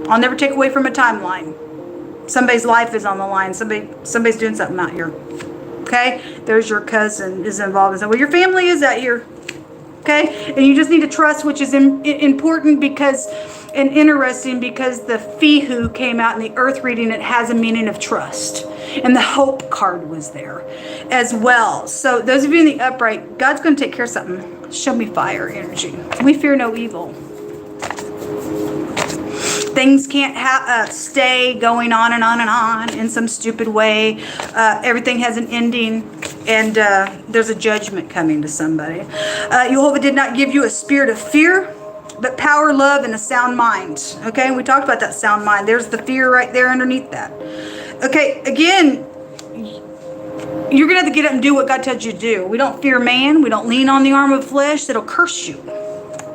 I'll never take away from a timeline. Somebody's life is on the line. Somebody's doing something out here. Okay? There's your cousin is involved in something. Well, your family is out here. Okay? And you just need to trust, which is important because, and interesting because the Fihu came out in the earth reading. It has a meaning of trust. And the hope card was there as well. So those of you in the upright, God's going to take care of something. Show me fire energy. We fear no evil. Things can't stay going on and on and on in some stupid way. Everything has an ending, and there's a judgment coming to somebody. Jehovah did not give you a spirit of fear, but power, love, and a sound mind. Okay, we talked about that sound mind. There's the fear right there underneath that. Okay, again, you're going to have to get up and do what God tells you to do. We don't fear man. We don't lean on the arm of flesh that'll curse you.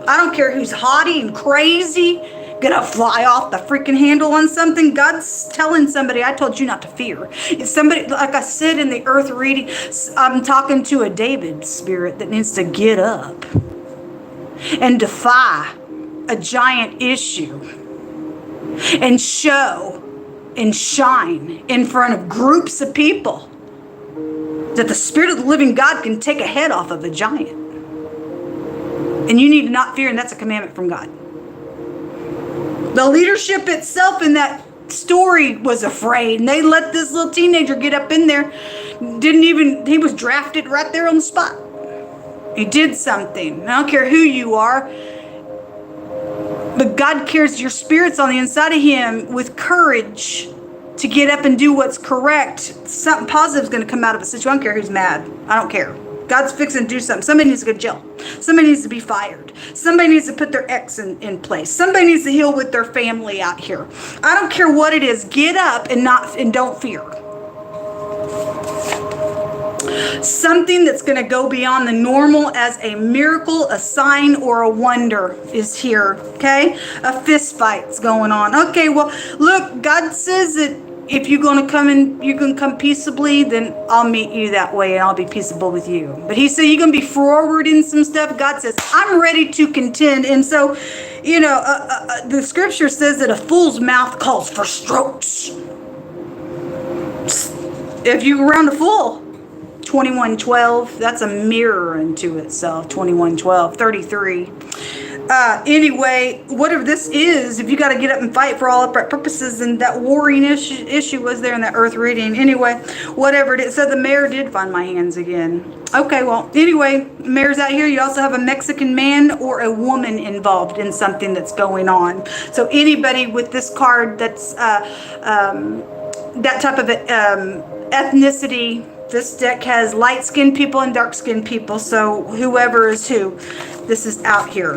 I don't care who's haughty and crazy. gonna fly off the freaking handle on something. God's telling somebody, I told you not to fear. It's somebody, like I said in the earth reading, I'm talking to a David spirit that needs to get up and defy a giant issue and show and shine in front of groups of people that the Spirit of the living God can take a head off of a giant. And you need to not fear, and that's a commandment from God. The leadership itself in that story was afraid, and they let this little teenager get up in there. He was drafted right there on the spot. He did something. I don't care who you are, but God cares your spirit's on the inside of him with courage to get up and do what's correct. Something positive is going to come out of a situation. I don't care who's mad. I don't care. God's fixing to do something. Somebody needs to go to jail. Somebody needs to be fired. Somebody needs to put their ex in place. Somebody needs to heal with their family out here. I don't care what it is. Get up and don't fear. Something that's going to go beyond the normal as a miracle, a sign, or a wonder is here. Okay? A fist fight's going on. Okay, well, look, God says that if you're going to come in, you can come peaceably, then I'll meet you that way and I'll be peaceable with you. But he said you're going to be forward in some stuff. God says, I'm ready to contend. And so, you know, the scripture says that a fool's mouth calls for strokes. If you're around a fool, 21:12, that's a mirror unto itself. 21:12, 33. Anyway, whatever this is, if you got to get up and fight for all upright purposes, and that warring issue was there in that earth reading. Anyway, whatever it is. So the mayor did find my hands again. Okay, well, anyway, mayor's out here. You also have a Mexican man or a woman involved in something that's going on. So anybody with this card that's that type of ethnicity. This deck has light-skinned people and dark-skinned people. So whoever is who, this is out here.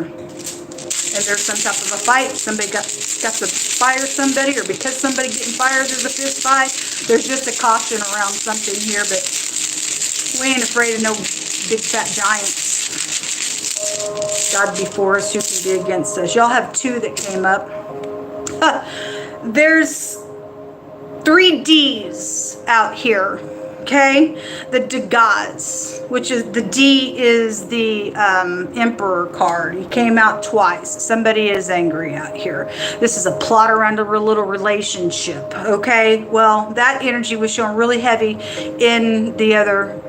And there's some type of a fight. Somebody got to fire somebody, or because somebody getting fired, there's a fist fight. There's just a caution around something here, but we ain't afraid of no big fat giants. God before us, who can be against us? Y'all have two that came up. There's 3 D's out here. Okay, the Degas, which is the D is the Emperor card. He came out twice. Somebody is angry out here. This is a plot around a little relationship. Okay, well, that energy was shown really heavy in the other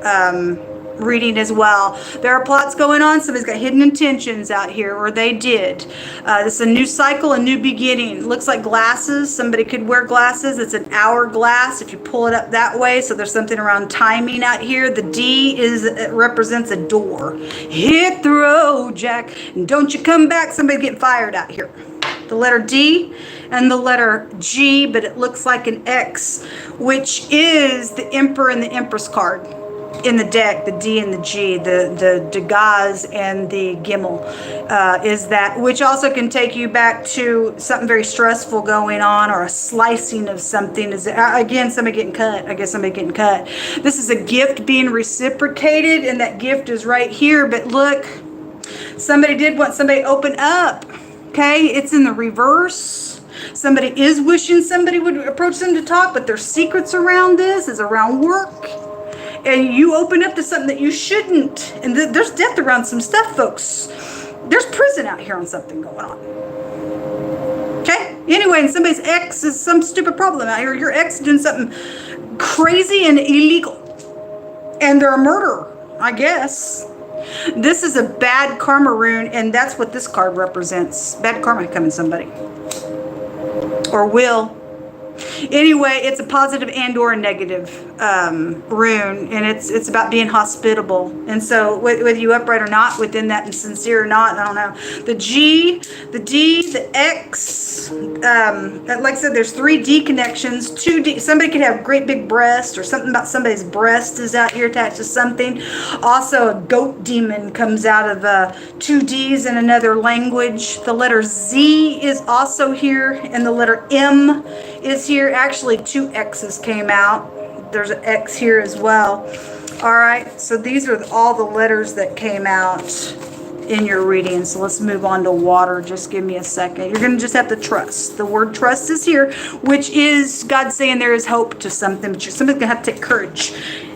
reading as well. There are plots going on. Somebody's got hidden intentions out here, or they did. This is a new cycle, a new beginning. Looks like glasses. Somebody could wear glasses. It's an hourglass if you pull it up that way. So there's something around timing out here. The D represents a door. Hit the road, Jack, and don't you come back. Somebody getting fired out here. The letter D and the letter G, but it looks like an X, which is the Emperor and the Empress card in the deck. The D and the G, the Degas and the Gimel is that, which also can take you back to something very stressful going on, or a slicing of something. Is again somebody getting cut. I guess somebody getting cut. This is a gift being reciprocated, and that gift is right here. But look, somebody did want somebody to open up. Okay, it's in the reverse. Somebody is wishing somebody would approach them to talk, but there's secrets around this. Is around work. And you open up to something that you shouldn't. And there's death around some stuff, folks. There's prison out here on something going on. Okay? Anyway, and somebody's ex is some stupid problem out here. Your ex is doing something crazy and illegal. And they're a murderer, I guess. This is a bad karma rune, and that's what this card represents. Bad karma coming somebody. Or will. Anyway, it's a positive and or a negative rune, and it's about being hospitable. And so whether you upright or not within that, and sincere or not, I don't know. The G, the D, the X, like I said, there's 3 D connections. 2 D, somebody could have great big breast, or something about somebody's breast is out here attached to something. Also, a goat demon comes out of 2 Ds in another language. The letter Z is also here, and the letter M is here. Actually, 2 X's came out. There's an X here as well. All right, so these are all the letters that came out. in your reading. So let's move on to water. Just give me a second. You're going to just have to trust. The word trust is here, which is God saying there is hope to something, but somebody's going to have to take courage.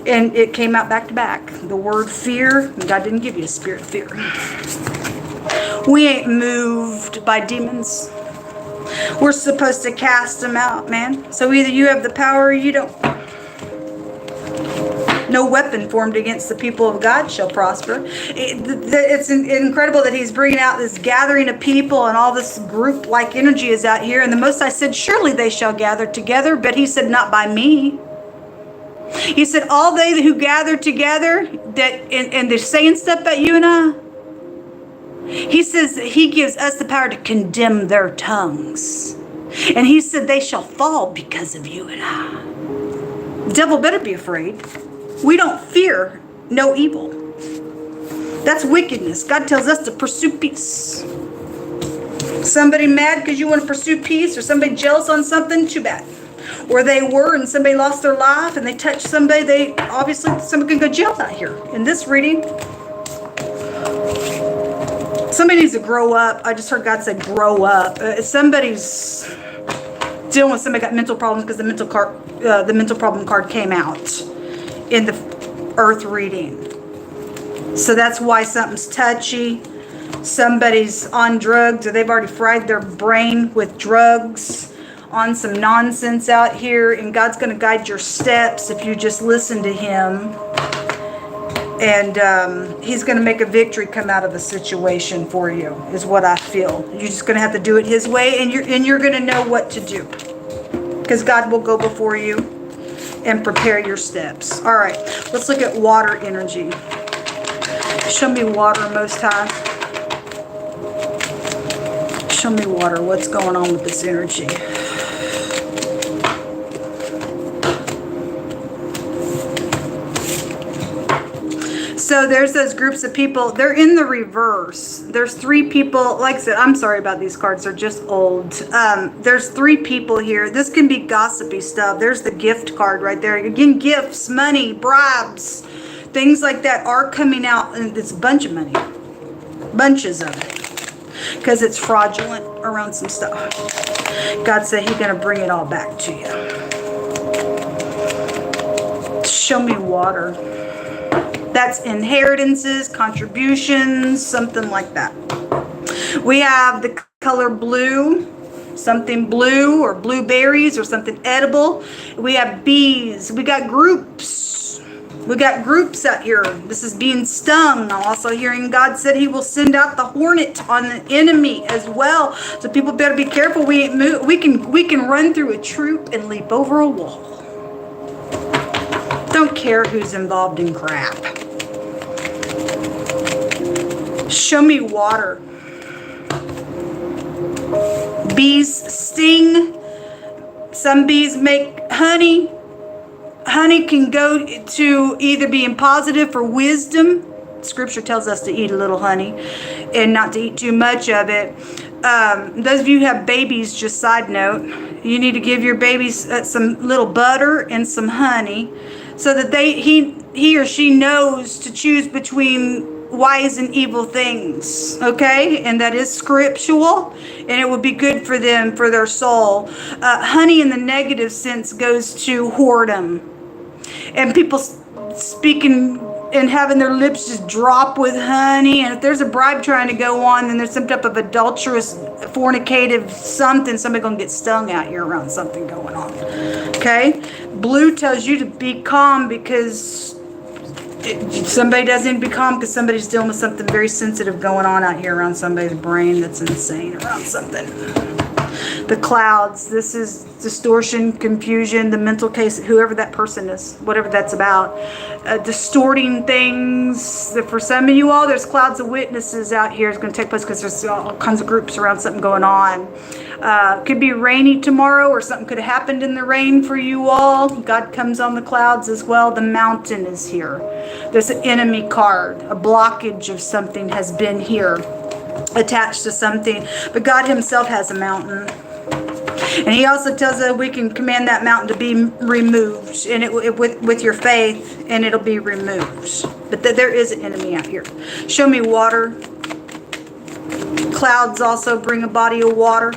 And it came out back to back. The word fear, God didn't give you a spirit of fear. We ain't moved by demons. We're supposed to cast them out, man. So either you have the power or you don't. No weapon formed against the people of God shall prosper. It's incredible that he's bringing out this gathering of people and all this group-like energy is out here. And the Most High said, surely they shall gather together. But he said, not by me. He said, all they who gather together and they're saying stuff about you and I. He says that he gives us the power to condemn their tongues. And he said they shall fall because of you and I. The devil better be afraid. We don't fear no evil. That's wickedness. God tells us to pursue peace. Somebody mad because you want to pursue peace, or somebody jealous on something, too bad. Or they were and somebody lost their life and they touched somebody, obviously somebody can go jail out here. In this reading, somebody needs to grow up. I just heard God say grow up. Somebody's dealing with somebody got mental problems because the mental problem card came out in the earth reading. So that's why something's touchy. Somebody's on drugs, or they've already fried their brain with drugs on some nonsense out here, and God's going to guide your steps if you just listen to him. And he's going to make a victory come out of the situation for you, is what I feel. You're just going to have to do it his way, and you're going to know what to do, because God will go before you and prepare your steps. All right, let's look at water energy. Show me water, Most High. Show me water. What's going on with this energy? So there's those groups of people. They're in the reverse. There's 3 people. Like I said, I'm sorry about these cards. They're just old. There's 3 people here. This can be gossipy stuff. There's the gift card right there. Again, gifts, money, bribes, things like that are coming out. And it's a bunch of money. Bunches of it. Because it's fraudulent around some stuff. God said he's going to bring it all back to you. Show me water. That's inheritances, contributions, something like that. We have the color blue, something blue or blueberries or something edible. We have bees. We got groups. We got groups out here. This is being stung. I'm also hearing God said he will send out the hornet on the enemy as well. So people better be careful. We ain't move. We can run through a troop and leap over a wall. Don't care who's involved in crap. Show me water. Bees sting. Some bees make honey. Honey can go to either being positive for wisdom. Scripture tells us to eat a little honey and not to eat too much of it. Those of you who have babies, just side note, you need to give your babies some little butter and some honey so that he or she knows to choose between wise and evil things, okay? And that is scriptural, and it would be good for them, for their soul. Honey in the negative sense goes to whoredom. And people speaking and having their lips just drop with honey. And if there's a bribe trying to go on, then there's some type of adulterous, fornicative something. Somebody going to get stung out here around something going on. Okay? Blue tells you to be calm because somebody doesn't need to be calm because somebody's dealing with something very sensitive going on out here around somebody's brain that's insane around something. The clouds, this is distortion, confusion, the mental case, whoever that person is, whatever that's about. Distorting things. For some of you all, there's clouds of witnesses out here. It's going to take place because there's all kinds of groups around something going on. Could be rainy tomorrow, or something could have happened in the rain for you all. God comes on the clouds as well. The mountain is here. There's an enemy card. A blockage of something has been here, attached to something. But God himself has a mountain. And he also tells us we can command that mountain to be removed, and with your faith, and it'll be removed. But there is an enemy out here. Show me water. Clouds also bring a body of water.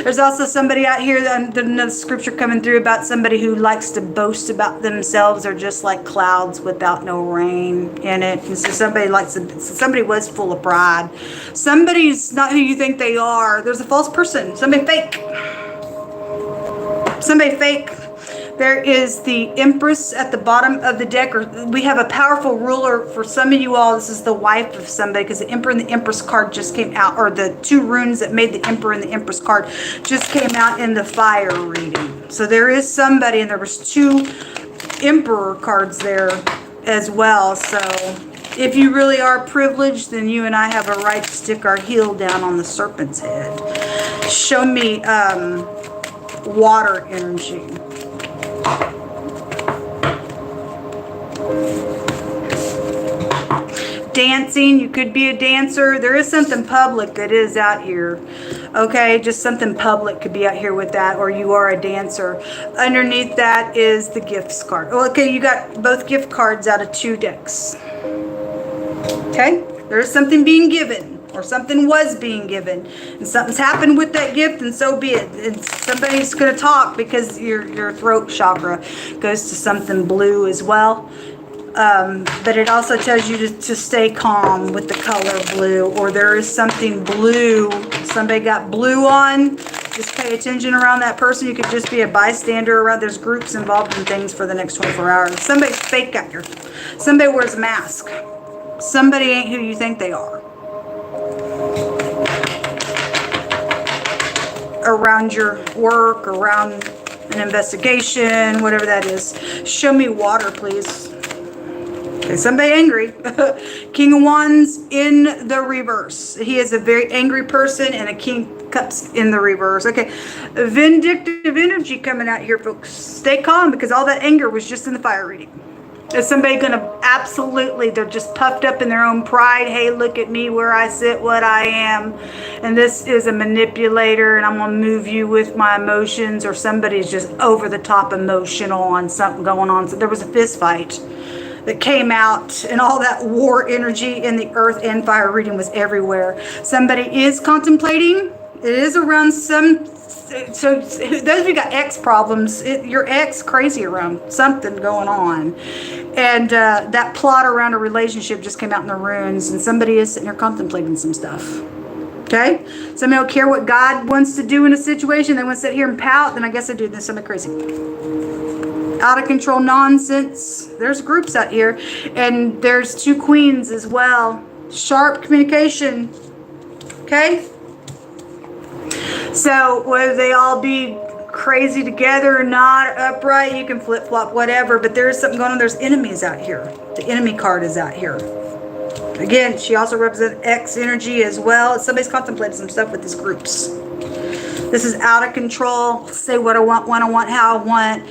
There's also somebody out here, another scripture coming through about somebody who likes to boast about themselves. They're just like clouds without no rain in it. And so somebody was full of pride. Somebody's not who you think they are. There's a false person. Somebody fake. Somebody fake. There is the Empress at the bottom of the deck. Or we have a powerful ruler for some of you all. This is the wife of somebody, because the Emperor and the Empress card just came out, or the two runes that made the Emperor and the Empress card just came out in the fire reading. So there is somebody, and there was two Emperor cards there as well. So if you really are privileged, then you and I have a right to stick our heel down on the serpent's head. Show me water energy. Dancing, you could be a dancer. There is something public that is out here. Okay, just something public could be out here with that, or you are a dancer. Underneath that is the gifts card. Oh, okay, you got both gift cards out of 2 decks. Okay, there's something being given, or something was being given, and something's happened with that gift, and so be it. And somebody's going to talk, because your throat chakra goes to something blue as well. But it also tells you to stay calm with the color blue, or there is something blue. Somebody got blue on. Just pay attention around that person. You could just be a bystander around. There's groups involved in things for the next 24 hours. Somebody's fake out here. Somebody wears a mask. Somebody ain't who you think they are. Around your work, around an investigation, whatever that is. Show me water, please. Okay, somebody angry. King of Wands in the reverse. He is a very angry person, and a King of Cups in the reverse. Okay, vindictive energy coming out here, folks. Stay calm, because all that anger was just in the fire reading. Is somebody going to absolutely, they're just puffed up in their own pride. Hey, look at me, where I sit, what I am. And this is a manipulator, and I'm going to move you with my emotions. Or somebody's just over the top emotional on something going on. So there was a fist fight that came out, and all that war energy in the earth and fire reading was everywhere. Somebody is contemplating. It is around some, so those of you got ex problems, your ex crazy around something going on. And that plot around a relationship just came out in the runes, and somebody is sitting there contemplating some stuff. Okay? Somebody don't care what God wants to do in a situation. They want to sit here and pout, then I guess I do this. Somebody crazy. Out of control nonsense. There's groups out here, and there's 2 queens as well. Sharp communication. Okay? So whether they all be crazy together or not, upright, you can flip-flop, whatever, but there's something going on. There's enemies out here. The enemy card is out here. Again, she also represents X energy as well. Somebody's contemplating some stuff with these groups. This is out of control. Say what I want, when I want, how I want.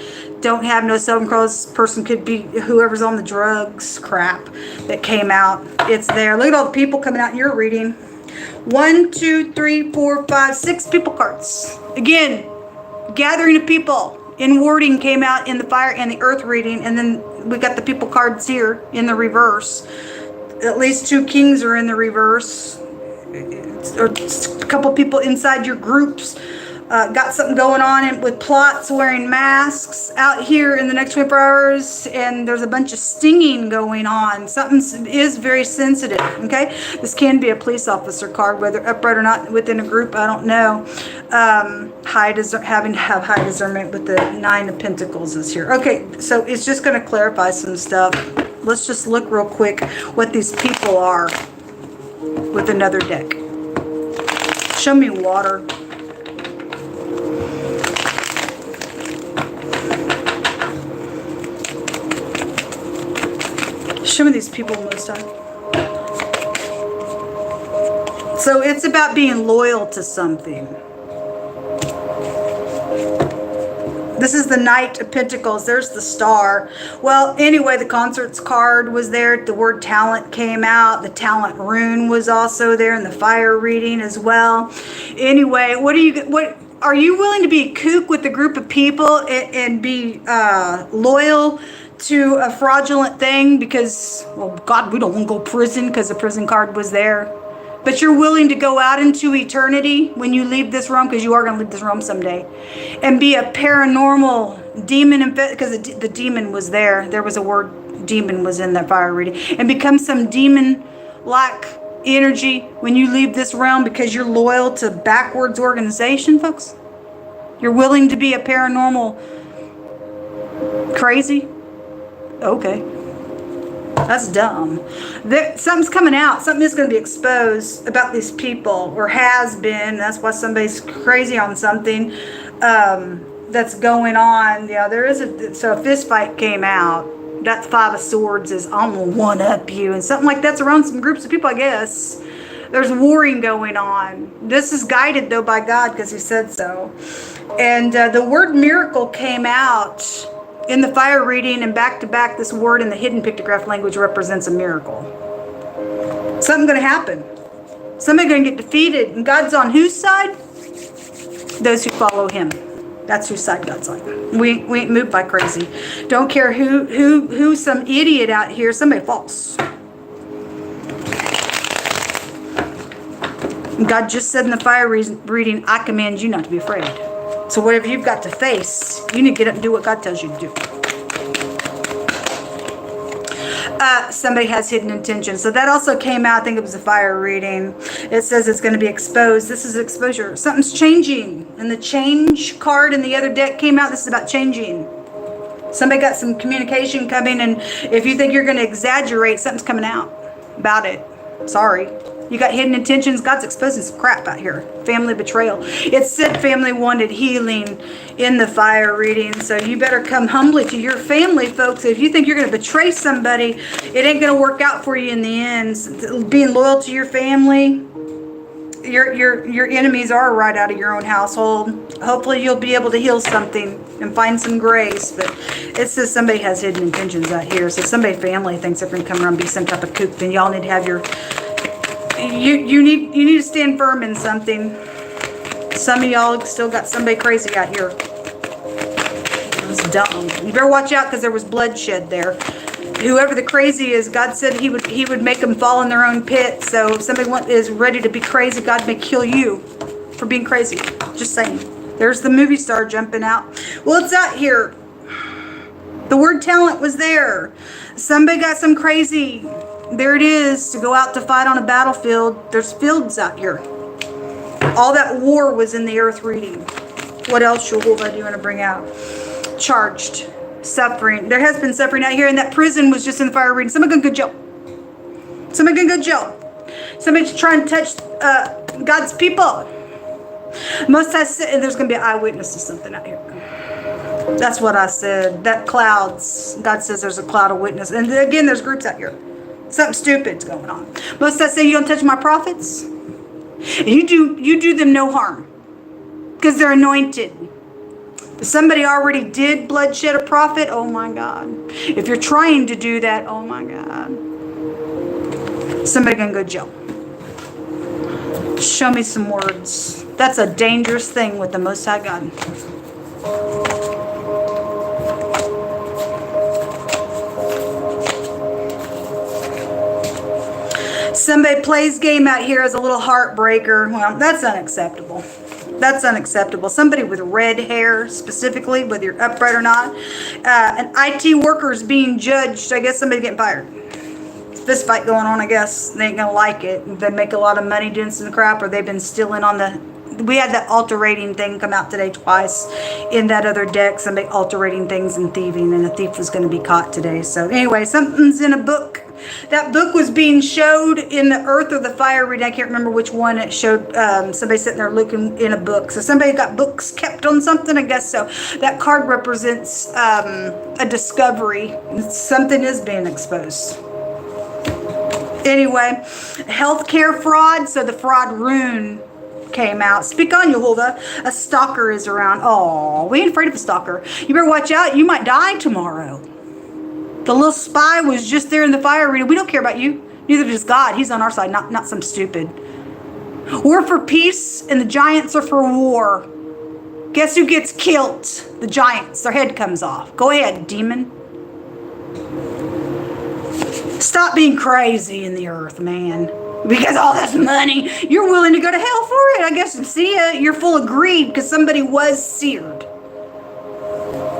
Don't have no self-control. This person could be whoever's on the drugs crap that came out. It's there. Look at all the people coming out in your reading. 1, 2, 3, 4, 5, 6 people cards. Again, gathering of people in wording came out in the fire and the earth reading. And then we got the people cards here in the reverse. At least 2 kings are in the reverse. Or a couple people inside your groups got something going on with plots, wearing masks out here in the next 24 hours, and there's a bunch of stinging going on. Something is very sensitive. Okay, this can be a police officer card, whether upright or not within a group, I don't know. Having to have high discernment with the 9 of Pentacles is here. Okay, so it's just going to clarify some stuff. Let's just look real quick what these people are with another deck. Show me water. Show me these people most time. So it's about being loyal to something. This is the Knight of Pentacles. There's the Star. Well, anyway, the Concerts card was there. The word talent came out. The talent rune was also there in the fire reading as well. Anyway, what are you willing to be a kook with a group of people and be loyal to a fraudulent thing? Because, well, God, we don't want to go to prison because the prison card was there. But you're willing to go out into eternity when you leave this realm, because you are going to leave this realm someday, and be a paranormal demon, because the demon was there. There was a word demon was in that fire reading. And become some demon-like energy when you leave this realm, because you're loyal to backwards organization, folks. You're willing to be a paranormal crazy? Okay. That's dumb. Something's coming out. Something is going to be exposed about these people, or has been. That's why somebody's crazy on something that's going on. Yeah, there is so if this fight came out, that Five of Swords is, I'm going to one-up you, and something like that's around some groups of people, I guess. There's warring going on. This is guided, though, by God, because he said so. And the word miracle came out in the fire reading, and back-to-back, this word in the hidden pictograph language represents a miracle. Something's going to happen. Somebody's going to get defeated. And God's on whose side? Those who follow him. That's whose side God's on. We ain't moved by crazy. Don't care who's some idiot out here. Somebody false. God just said in the fire reading, I command you not to be afraid. So whatever you've got to face, you need to get up and do what God tells you to do. Somebody has hidden intentions. So that also came out, I think it was a fire reading. It says it's going to be exposed. This is exposure. Something's changing. And the change card in the other deck came out. This is about changing. Somebody got some communication coming, and if you think you're going to exaggerate, something's coming out about it. Sorry. You got hidden intentions. God's exposing some crap out here. Family betrayal. It said family wanted healing in the fire reading. So you better come humbly to your family, folks. If you think you're going to betray somebody, it ain't going to work out for you in the end. Being loyal to your family, your enemies are right out of your own household. Hopefully you'll be able to heal something and find some grace. But it says somebody has hidden intentions out here. So somebody family thinks they're going to come around and be some type of kook. Then y'all need to have your... You need to stand firm in something. Some of y'all still got somebody crazy out here. It was dumb. You better watch out, because there was bloodshed there. Whoever the crazy is, God said he would make them fall in their own pit. So if somebody is ready to be crazy, God may kill you for being crazy. Just saying. There's the movie star jumping out. Well, it's out here. The word talent was there. Somebody got some crazy... There it is, to go out to fight on a battlefield. There's fields out here. All that war was in the earth reading. What else, Jehovah, do you want to bring out? Charged. Suffering. There has been suffering out here, and that prison was just in the fire reading. Somebody gonna go to jail. Somebody gonna go to jail. Somebody's trying to touch God's people. Most I said, there's gonna be an eyewitness to something out here. That's what I said. That clouds. God says there's a cloud of witness. And again, there's groups out here. Something stupid's going on. Most I say, you don't touch my prophets. And you do them no harm, because they're anointed. If somebody already did bloodshed a prophet, oh my God. If you're trying to do that, oh my God. Somebody gonna go to jail. Show me some words. That's a dangerous thing with the Most High God. Somebody plays game out here as a little heartbreaker. Well, that's unacceptable. That's unacceptable. Somebody with red hair, specifically, whether you're upright or not. An IT worker is being judged. I guess somebody getting fired. Fist fight going on, I guess. They ain't going to like it. They make a lot of money doing some crap, or they've been stealing on the... We had that alterating thing come out today twice in that other deck. Somebody alterating things and thieving, and a thief was going to be caught today. So anyway, something's in a book. That book was being showed in the earth or the fire reading. I can't remember which one it showed. Somebody sitting there looking in a book. So somebody got books kept on something, I guess so. That card represents a discovery. Something is being exposed. Anyway, healthcare fraud. So the fraud rune came out. Speak on, Jehovah. A stalker is around. Oh, we ain't afraid of a stalker. You better watch out. You might die tomorrow. The little spy was just there in the fire reading. We don't care about you. Neither does God. He's on our side, not some stupid. We're for peace, and the giants are for war. Guess who gets killed? The giants. Their head comes off. Go ahead, demon. Stop being crazy in the earth, man. Because all this money, you're willing to go to hell for it. I guess, see ya, you're full of greed because somebody was seared.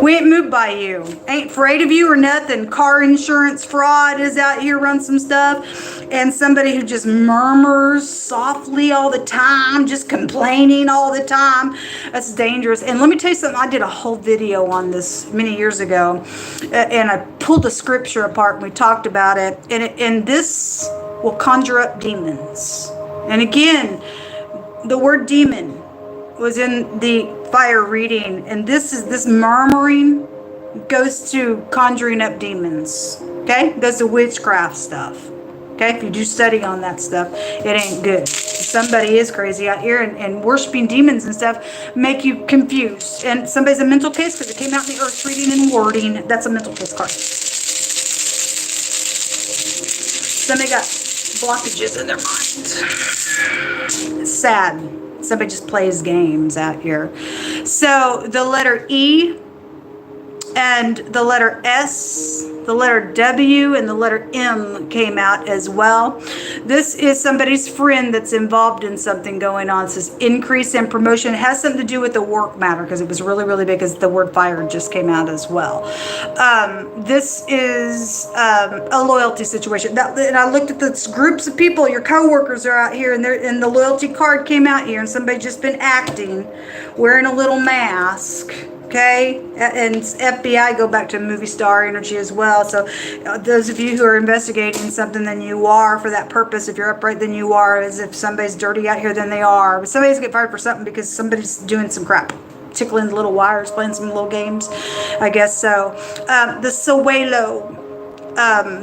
We ain't moved by you. Ain't afraid of you or nothing. Car insurance fraud is out here, run some stuff. And somebody who just murmurs softly all the time, just complaining all the time. That's dangerous. And let me tell you something. I did a whole video on this many years ago. And I pulled the scripture apart and we talked about it. And this will conjure up demons. And again, the word demon was in the fire reading, and this murmuring goes to conjuring up demons. Okay, goes to witchcraft stuff. Okay, if you do study on that stuff, it ain't good. Somebody is crazy out here, and worshiping demons and stuff make you confused. And somebody's a mental case because it came out in the earth reading and wording. That's a mental case card. Somebody got blockages in their mind. It's sad. Somebody just plays games out here. So the letter E and the letter S, the letter W, and the letter M came out as well. This is somebody's friend that's involved in something going on. It says increase in promotion. It has something to do with the work matter because it was really, really big because the word fire just came out as well. This is a loyalty situation. And I looked at the groups of people. Your coworkers are out here, and the loyalty card came out here, and somebody just been acting, wearing a little mask. Okay, and FBI go back to movie star energy as well. So those of you who are investigating something, then you are for that purpose. If you're upright, then you are. As if somebody's dirty out here, then they are. But somebody's get fired for something because somebody's doing some crap, tickling the little wires, playing some little games, I guess so. The Sawelo.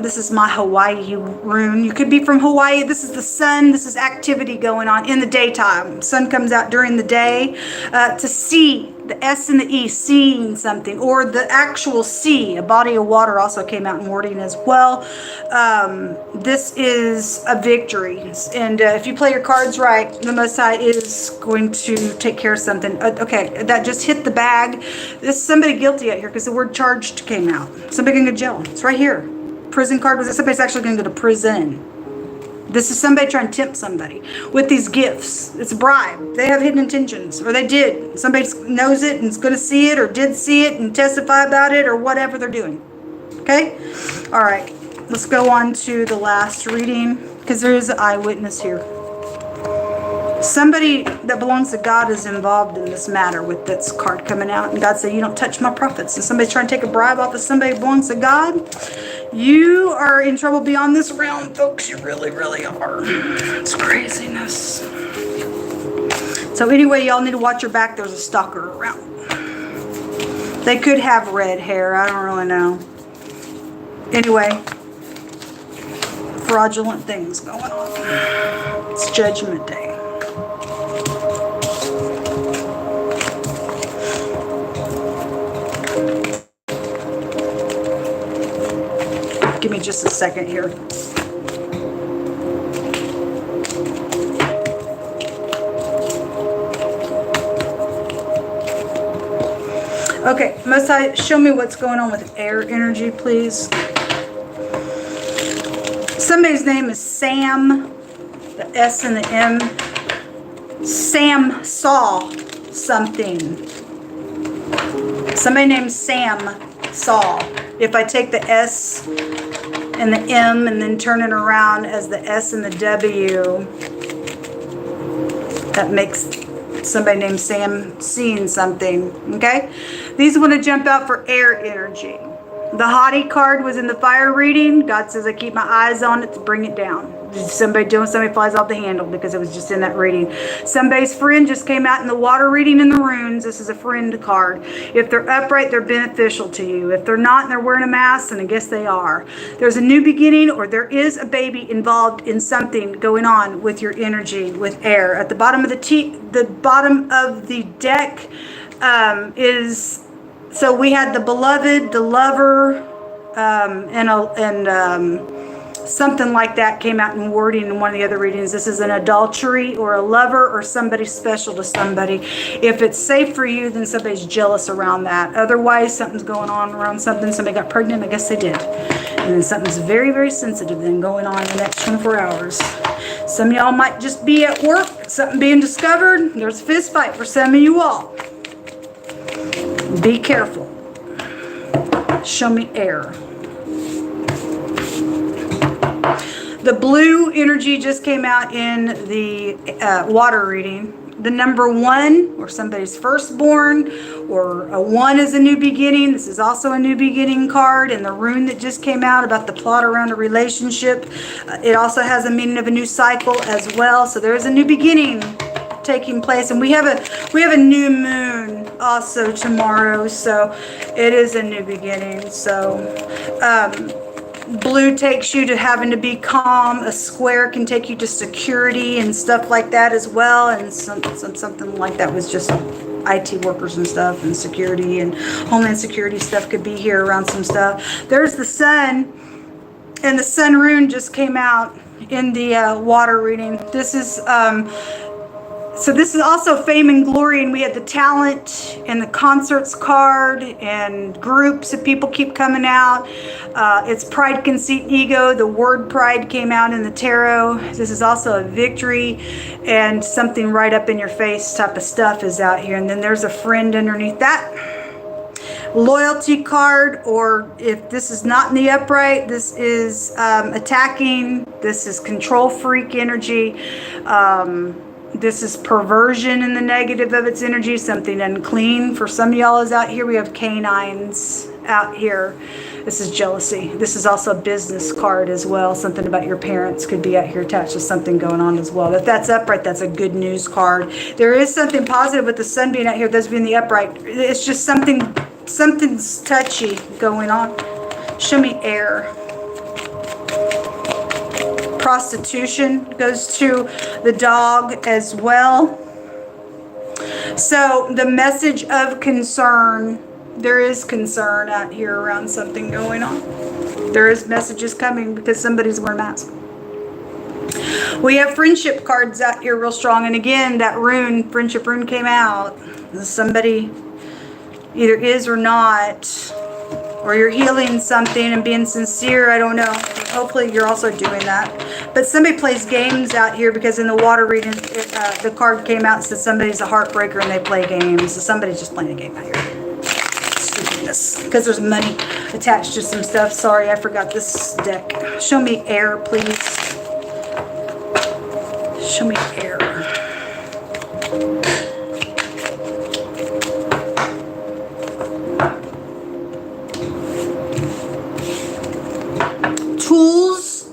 This is my Hawaii rune. You could be from Hawaii. This is the sun. This is activity going on in the daytime. Sun comes out during the day. To see, the S and the E, seeing something, or the actual sea, a body of water also came out in wording as well. This is a victory. And if you play your cards right, the Most High is going to take care of something. Okay, that just hit the bag. This is somebody guilty out here because the word charged came out. Somebody can go to jail. It's right here. Prison card was it? Somebody's actually going to go to prison. This is somebody trying to tempt somebody with these gifts. It's a bribe. They have hidden intentions, or they did. Somebody knows it and is going to see it, or did see it and testify about it, or whatever they're doing. Okay? All right. Let's go on to the last reading, because there is an eyewitness here. Somebody that belongs to God is involved in this matter with this card coming out. And God said, you don't touch my prophets. And somebody's trying to take a bribe off of somebody who belongs to God. You are in trouble beyond this realm, folks. You really, really are. It's craziness. So anyway, y'all need to watch your back. There's a stalker around. They could have red hair. I don't really know. Anyway, fraudulent things going on. It's Judgment Day. Give me just a second here. Okay, Most High, show me what's going on with air energy, please. Somebody's name is Sam, the S and the M. Sam saw something. Somebody named Sam saw. If I take the S and the M and then turn it around as the S and the W, that makes somebody named Sam seeing something. Okay? These want to jump out for air energy. The hottie card was in the fire reading. God says I keep my eyes on it to bring it down. Somebody flies off the handle because it was just in that reading. Somebody's friend just came out in the water reading in the runes. This is a friend card. If they're upright, they're beneficial to you. If they're not and they're wearing a mask, then I guess they are. There's a new beginning, or there is a baby involved in something going on with your energy, with air. At the bottom of the bottom of the deck is. So we had the beloved, the lover, and something like that came out in wording in one of the other readings. This is an adultery or a lover or somebody special to somebody. If it's safe for you, then somebody's jealous around that. Otherwise, something's going on around something. Somebody got pregnant. I guess they did. And then something's very, very sensitive then going on in the next 24 hours. Some of y'all might just be at work, something being discovered. There's a fist fight for some of you all. Be careful. Show me air. The blue energy just came out in the water reading. The number 1, or somebody's firstborn, or a 1 is a new beginning. This is also a new beginning card. And the rune that just came out about the plot around a relationship, it also has a meaning of a new cycle as well. So there is a new beginning taking place, and we have a new moon also tomorrow, so it is a new beginning. So blue takes you to having to be calm. A square can take you to security and stuff like that as well, and something like that was just IT workers and stuff, and security and homeland security stuff could be here around some stuff. There's the sun, and the sun rune just came out in the water reading. This is so this is also fame and glory, and we had the talent and the concerts card and groups of people keep coming out. It's pride, conceit, ego. The word pride came out in the tarot. This is also a victory, and something right up in your face type of stuff is out here. And then there's a friend underneath that. Loyalty card, or if this is not in the upright, this is attacking. This is control freak energy. This is perversion in the negative of its energy, something unclean. For some of y'all is out here. We have canines out here. This is jealousy. This is also a business card as well. Something about your parents could be out here attached to something going on as well. If that's upright, that's a good news card. There is something positive with the sun being out here. Those being the upright. It's just something's touchy going on. Show me air. Prostitution goes to the dog as well. So the message of concern, there is concern out here around something going on. There is messages coming because somebody's wearing a mask. We have friendship cards out here real strong, and again that rune, friendship rune, came out. Somebody either is or not, or you're healing something and being sincere. I don't know. Hopefully you're also doing that. But somebody plays games out here, because in the water reading, the card came out and said somebody's a heartbreaker and they play games. So somebody's just playing a game out here. Stupidness. Because there's money attached to some stuff. Sorry, I forgot this deck. Show me air, please. Show me air. Tools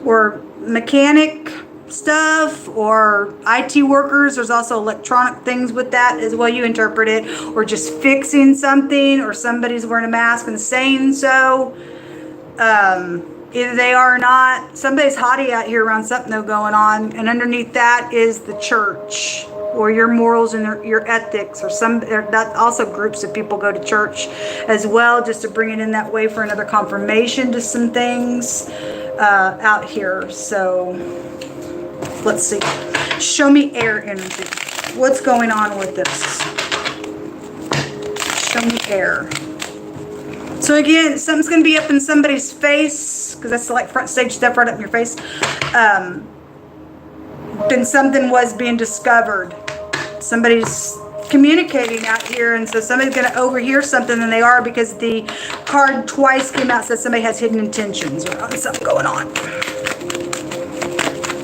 or mechanic stuff or IT workers. There's also electronic things with that as well. You interpret it, or just fixing something, or somebody's wearing a mask and saying so. Either they are or not. Somebody's haughty out here around something though going on, and underneath that is the church, or your morals and your ethics, or that also groups of people go to church as well, just to bring it in that way for another confirmation to some things out here. So let's see. Show me air energy. What's going on with this? Show me air. So again, something's going to be up in somebody's face, because that's like front stage stuff right up in your face. Then something was being discovered. Somebody's communicating out here, and so somebody's going to overhear something than they are, because the card twice came out, says somebody has hidden intentions or something going on.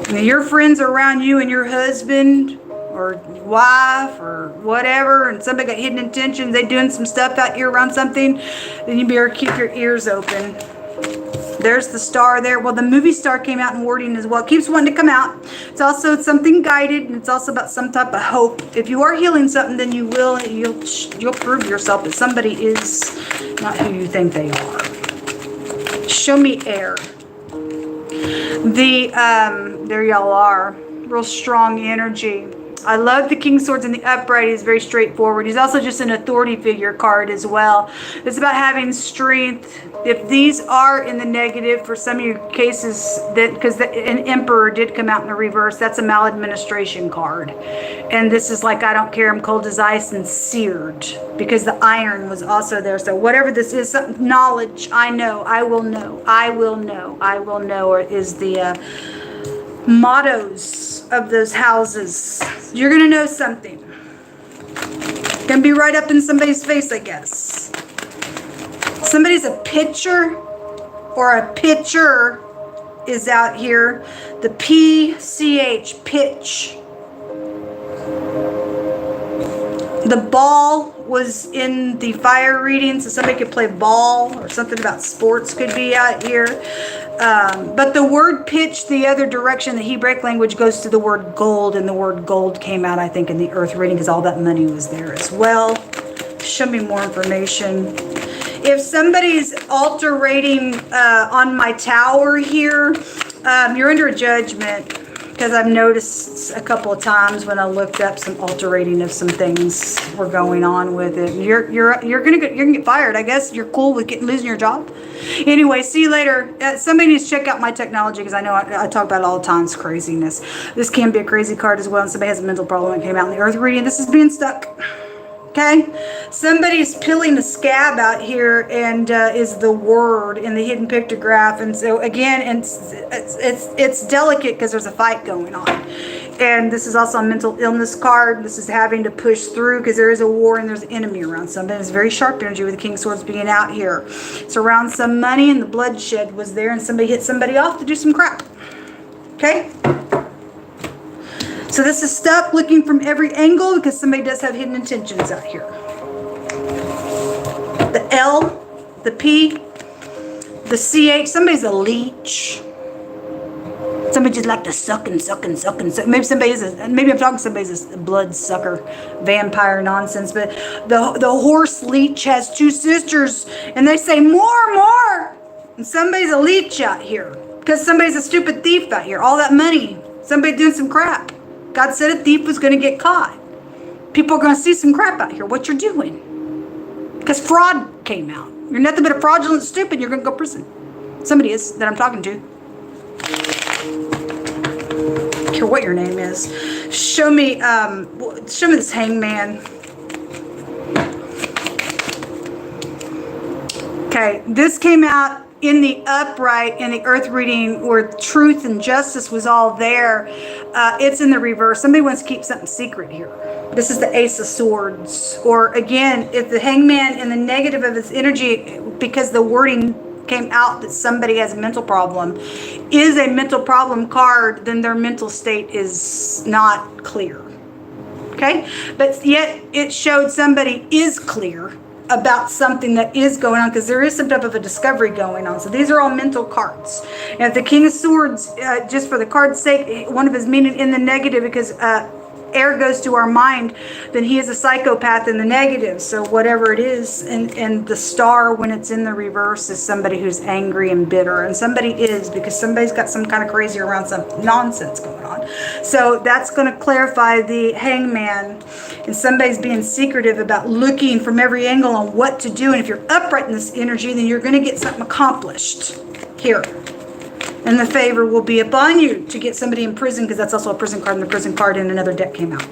And your friends are around you and your husband or wife or whatever, and somebody got hidden intentions, they doing some stuff out here around something, then you better keep your ears open. There's the star there. Well, the movie star came out in wording as well. It keeps wanting to come out. It's also something guided, and it's also about some type of hope. If you are healing something, then you'll prove yourself that somebody is not who you think they are. Show me air. There y'all are. Real strong energy. I love the King of Swords in the upright. He's very straightforward. He's also just an authority figure card as well. It's about having strength. If these are in the negative for some of your cases, that because an Emperor did come out in the reverse, that's a maladministration card. And this is like, I don't care, I'm cold as ice and seared, because the iron was also there. So whatever this is, some knowledge, I know, I will know, I will know, I will know, or is the mottos of those houses. You're going to know something. Going to be right up in somebody's face, I guess. Somebody's a pitcher or a pitcher is out here. The PCH, pitch. The ball was in the fire reading, so somebody could play ball or something about sports could be out here. But the word pitch, the other direction, the Hebraic language goes to the word gold, and the word gold came out, I think, in the earth reading because all that money was there as well. Show me more information. If somebody's alterating on my tower here, you're under a judgment. Because I've noticed a couple of times when I looked up some alterating of some things were going on with it. You're gonna get fired. I guess you're cool with losing your job. Anyway, see you later. Somebody needs to check out my technology because I know I talk about it all the time. It's craziness. This can be a crazy card as well. And somebody has a mental problem that came out in the earth reading. This is being stuck. Okay, somebody's peeling a scab out here, and is the word in the hidden pictograph. And so again, it's delicate because there's a fight going on. And this is also a mental illness card. This is having to push through because there is a war and there's an enemy around something. It's very sharp energy with the King of Swords being out here. It's around some money, and the bloodshed was there, and somebody hit somebody off to do some crap. Okay. So this is stuck, looking from every angle because somebody does have hidden intentions out here. The L, the P, the CH, somebody's a leech. Somebody just like to suck and suck and suck and suck. Maybe I'm talking to somebody's a blood sucker, vampire nonsense. But the horse leech has two sisters, and they say more. And somebody's a leech out here because somebody's a stupid thief out here. All that money, somebody doing some crap. God said a thief was going to get caught. People are going to see some crap out here. What you're doing. Because fraud came out. You're nothing but a fraudulent stupid. You're going to go to prison. Somebody is that I'm talking to. I don't care what your name is. Show me this hangman. Okay, this came out in the upright in the earth reading where truth and justice was all there. It's in the reverse. Somebody wants to keep something secret here. This is the Ace of Swords. Or again, if the hangman in the negative of its energy, because the wording came out that somebody has a mental problem, is a mental problem card, then their mental state is not clear. Okay? But yet it showed somebody is clear about something that is going on because there is some type of a discovery going on. So these are all mental cards. And if the King of Swords, just for the card's sake, one of his meaning in the negative, because air goes to our mind, then he is a psychopath in the negative. So whatever it is, and the star when it's in the reverse is somebody who's angry and bitter. And somebody is, because somebody's got some kind of crazy around some nonsense going on. So that's going to clarify the hangman. And somebody's being secretive about looking from every angle on what to do. And if you're upright in this energy, then you're going to get something accomplished here. And the favor will be upon you to get somebody in prison, because that's also a prison card, and the prison card in another deck came out.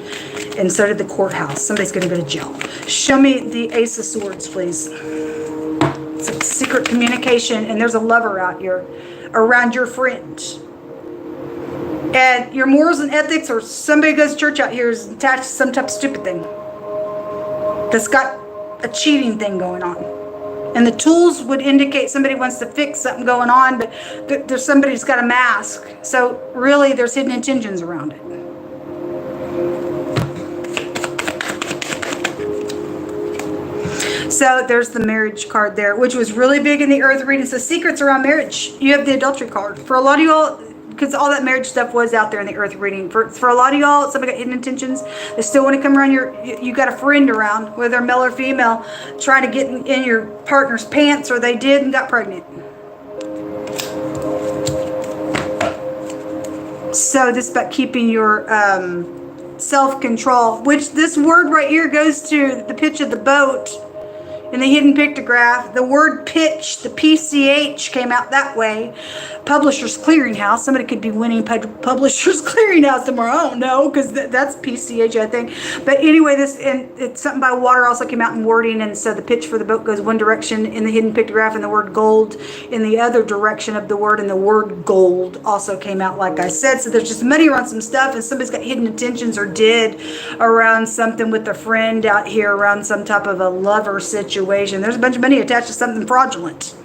And so did the courthouse. Somebody's going to go to jail. Show me the Ace of Swords, please. It's a secret communication, and there's a lover out here around your friend. And your morals and ethics, or somebody goes to church out here, is attached to some type of stupid thing that's got a cheating thing going on. And the tools would indicate somebody wants to fix something going on, but there's somebody who's got a mask. So really, there's hidden intentions around it. So there's the marriage card there, which was really big in the earth reading. So secrets around marriage. You have the adultery card. For a lot of y'all, because all that marriage stuff was out there in the earth reading. For a lot of y'all, somebody got hidden intentions. They still want to come around you got a friend around, whether they're male or female, trying to get in your partner's pants, or they did and got pregnant. So this is about keeping your self-control, which this word right here goes to the pitch of the boat in the hidden pictograph. The word pitch, the PCH, came out that way. Publishers Clearinghouse. Somebody could be winning Publishers Clearinghouse tomorrow. I don't know, because that's PCH, I think. But anyway, and it's something by water also came out in wording, and so the pitch for the boat goes one direction in the hidden pictograph, and the word gold in the other direction of the word, and the word gold also came out, like I said. So there's just money around some stuff, and somebody's got hidden intentions or did around something with a friend out here, around some type of a lover situation. There's a bunch of money attached to something fraudulent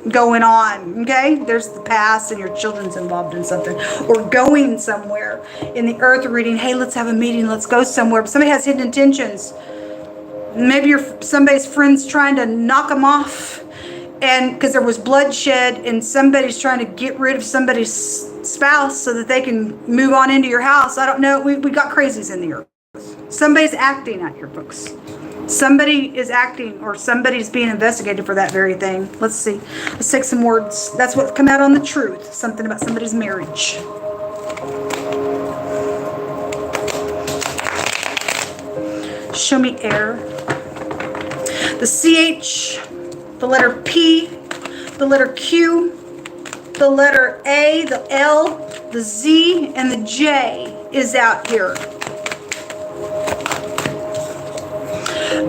going on, okay? There's the past, and your children's involved in something, or going somewhere. In the earth reading, hey, let's have a meeting, let's go somewhere. But somebody has hidden intentions. Maybe somebody's friend's trying to knock them off, and because there was bloodshed, and somebody's trying to get rid of somebody's spouse so that they can move on into your house. I don't know. We got crazies in the earth. Somebody's acting out here, folks. Somebody is acting, or somebody's being investigated for that very thing. Let's see. Let's take some words. That's what come out on the truth. Something about somebody's marriage. Show me air. The CH, the letter P, the letter Q, the letter A, the L, the Z, and the J is out here.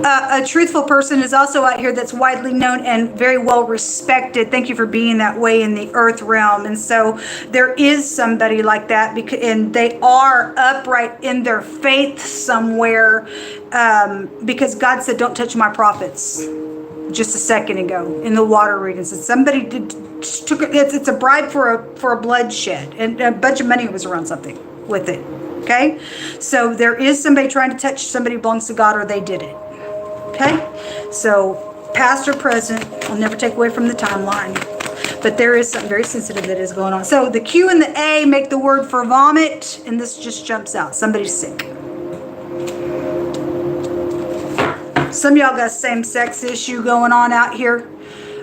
A truthful person is also out here that's widely known and very well respected. Thank you for being that way in the earth realm. And so there is somebody like that, and they are upright in their faith somewhere, because God said, don't touch my prophets just a second ago in the water reading. So somebody took it. It's a bribe for a bloodshed, and a bunch of money was around something with it. Okay, so there is somebody trying to touch somebody who belongs to God, or they did it. Okay, so past or present, I'll never take away from the timeline, but there is something very sensitive that is going on. So the Q and the A make the word for vomit, and this just jumps out. Somebody's sick. Some of y'all got a same-sex issue going on out here.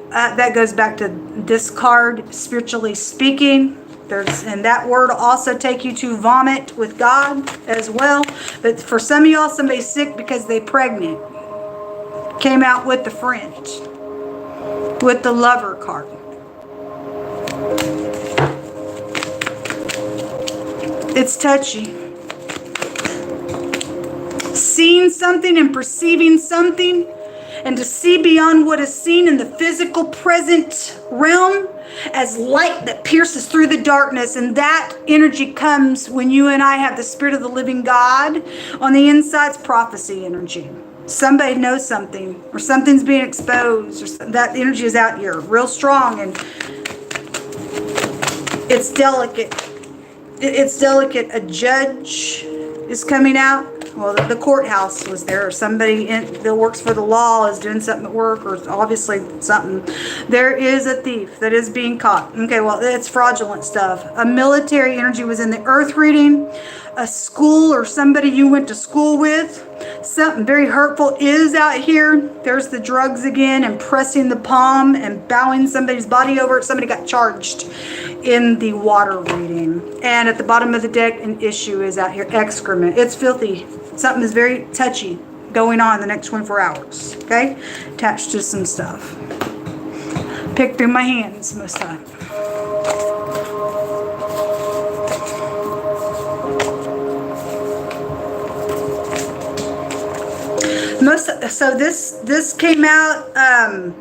That goes back to this card, spiritually speaking. And that word will also take you to vomit with God as well. But for some of y'all, somebody's sick because they're pregnant. Came out with the friend, with the lover card. It's touchy. Seeing something and perceiving something, and to see beyond what is seen in the physical present realm as light that pierces through the darkness. And that energy comes when you and I have the Spirit of the living God on the inside's prophecy energy. Somebody knows something, or something's being exposed, or that energy is out here real strong, and it's delicate. It's delicate. A judge is coming out. Well, the courthouse was there, or somebody that works for the law is doing something at work, or obviously something. There is a thief that is being caught. Okay, well, it's fraudulent stuff. A military energy was in the earth reading. A school, or somebody you went to school with. Something very hurtful is out here. There's the drugs again, and pressing the palm and bowing somebody's body over it. Somebody got charged in the water reading. And at the bottom of the deck, an issue is out here. Excrement. It's filthy. Something is very touchy going on in the next 24 hours. Okay? Attached to some stuff. Pick through my hands most of the time. So this came out, I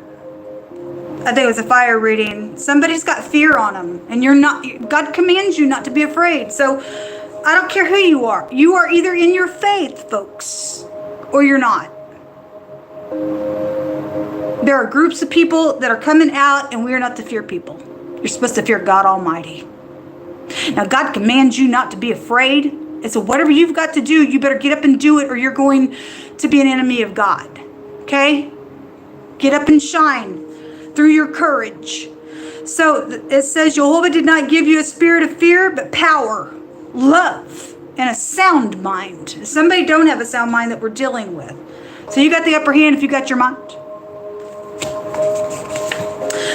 think it was a fire reading. Somebody's got fear on them, and you're not. God commands you not to be afraid. So I don't care who you are. You are either in your faith, folks, or you're not. There are groups of people that are coming out, and we are not to fear people. You're supposed to fear God Almighty. Now, God commands you not to be afraid. And so whatever you've got to do, you better get up and do it, or you're going to be an enemy of God. Okay? Get up and shine through your courage. So it says, Jehovah did not give you a spirit of fear, but power, love, and a sound mind. Somebody don't have a sound mind that we're dealing with. So you got the upper hand if you got your mind.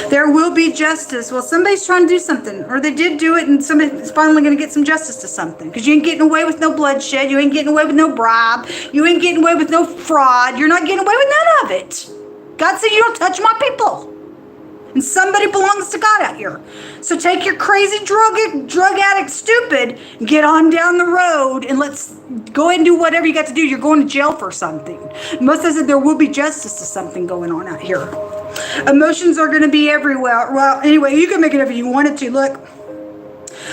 There will be justice. Well, somebody's trying to do something, or they did do it, and somebody's finally going to get some justice to something. Because you ain't getting away with no bloodshed. You ain't getting away with no bribe. You ain't getting away with no fraud. You're not getting away with none of it. God said you don't touch my people. And somebody belongs to God out here. So take your crazy drug addict stupid, get on down the road, and let's go ahead and do whatever you got to do. You're going to jail for something. Most of said there will be justice to something going on out here. Emotions are going to be everywhere. Well, anyway, you can make it if you wanted to. Look,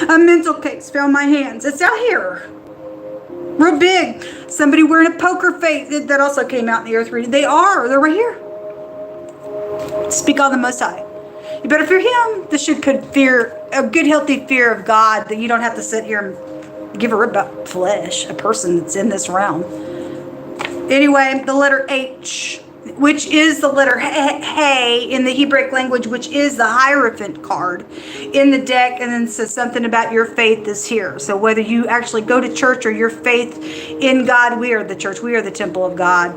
a mental case found my hands. It's out here. Real big. Somebody wearing a poker face. That also came out in the earth reading. They're right here. Speak on the Most High. You better fear Him. This should put a good healthy fear of God, that you don't have to sit here and give a rip about flesh, a person that's in this realm. Anyway, the letter H, which is the letter Hey in the Hebraic language, which is the Hierophant card in the deck, and then says something about your faith is here. So whether you actually go to church or your faith in God, we are the church, we are the temple of God.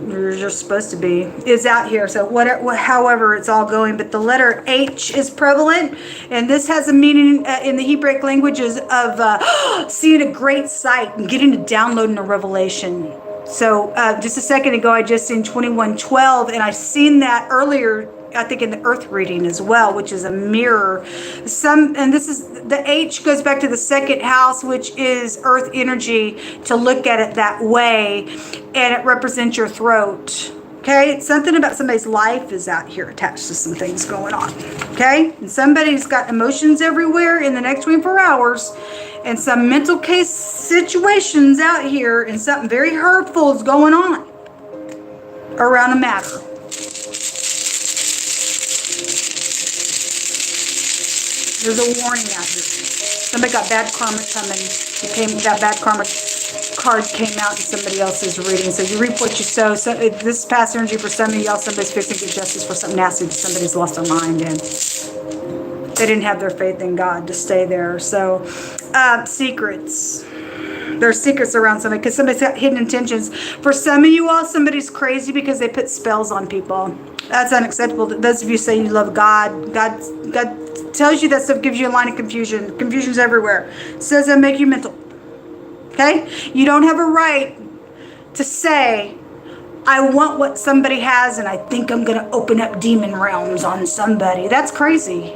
You're just supposed to be, is out here. So whatever, however it's all going, but the letter H is prevalent, and this has a meaning in the Hebraic languages of seeing a great sight and getting to downloading a revelation. So just a second ago, I just seen 21:12, and I seen that earlier, I think in the earth reading as well, which is a mirror. And this is, the H goes back to the second house, which is earth energy, to look at it that way, and it represents your throat. Okay, it's something about somebody's life is out here attached to some things going on. Okay, and somebody's got emotions everywhere in the next 24 hours, and some mental case situations out here, and something very hurtful is going on around a matter. There's a warning out here. Somebody got bad karma coming. That bad karma card came out in somebody else's reading. So you reap what you sow. So this is past energy for some of y'all. Somebody's fixing to get justice for something nasty that somebody's lost their mind in. They didn't have their faith in God to stay there. So secrets. There's secrets around somebody because somebody's got hidden intentions. For some of you all, somebody's crazy because they put spells on people. That's unacceptable. Those of you say you love God. God tells you that stuff, gives you a line of confusion. Confusion's everywhere. It says that make you mental. Okay? You don't have a right to say, I want what somebody has and I think I'm going to open up demon realms on somebody. That's crazy.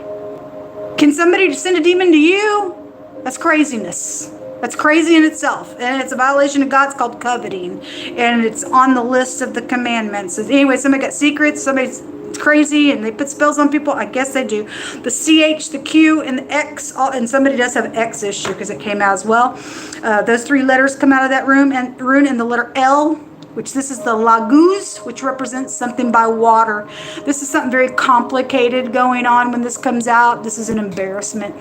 Can somebody send a demon to you? That's craziness. That's crazy in itself. And it's a violation of God. It's called coveting. And it's on the list of the commandments. So anyway, somebody got secrets. Somebody's crazy and they put spells on people. I guess they do. The CH, the Q, and the X. And somebody does have an X issue because it came out as well. Those three letters come out of that rune. And the letter L, which this is the laguz, which represents something by water. This is something very complicated going on when this comes out. This is an embarrassment.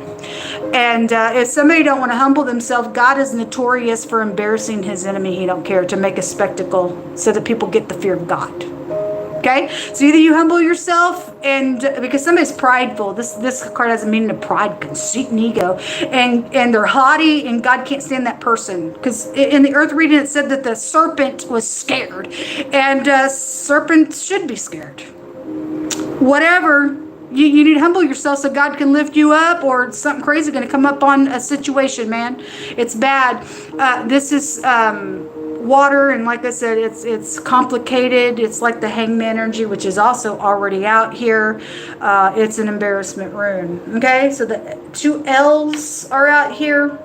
And if somebody don't want to humble themselves, God is notorious for embarrassing his enemy. He don't care, to make a spectacle so that people get the fear of God. Okay, so either you humble yourself, and because somebody's prideful, this card has a meaning of pride, conceit, and ego, and they're haughty, and God can't stand that person. Because in the earth reading, it said that the serpent was scared, and serpents should be scared. Whatever, you need to humble yourself so God can lift you up, or something crazy going to come up on a situation, man. It's bad. This is water, and like I said, it's complicated. It's like the hangman energy, which is also already out here. It's an embarrassment rune. Okay, so the two L's are out here,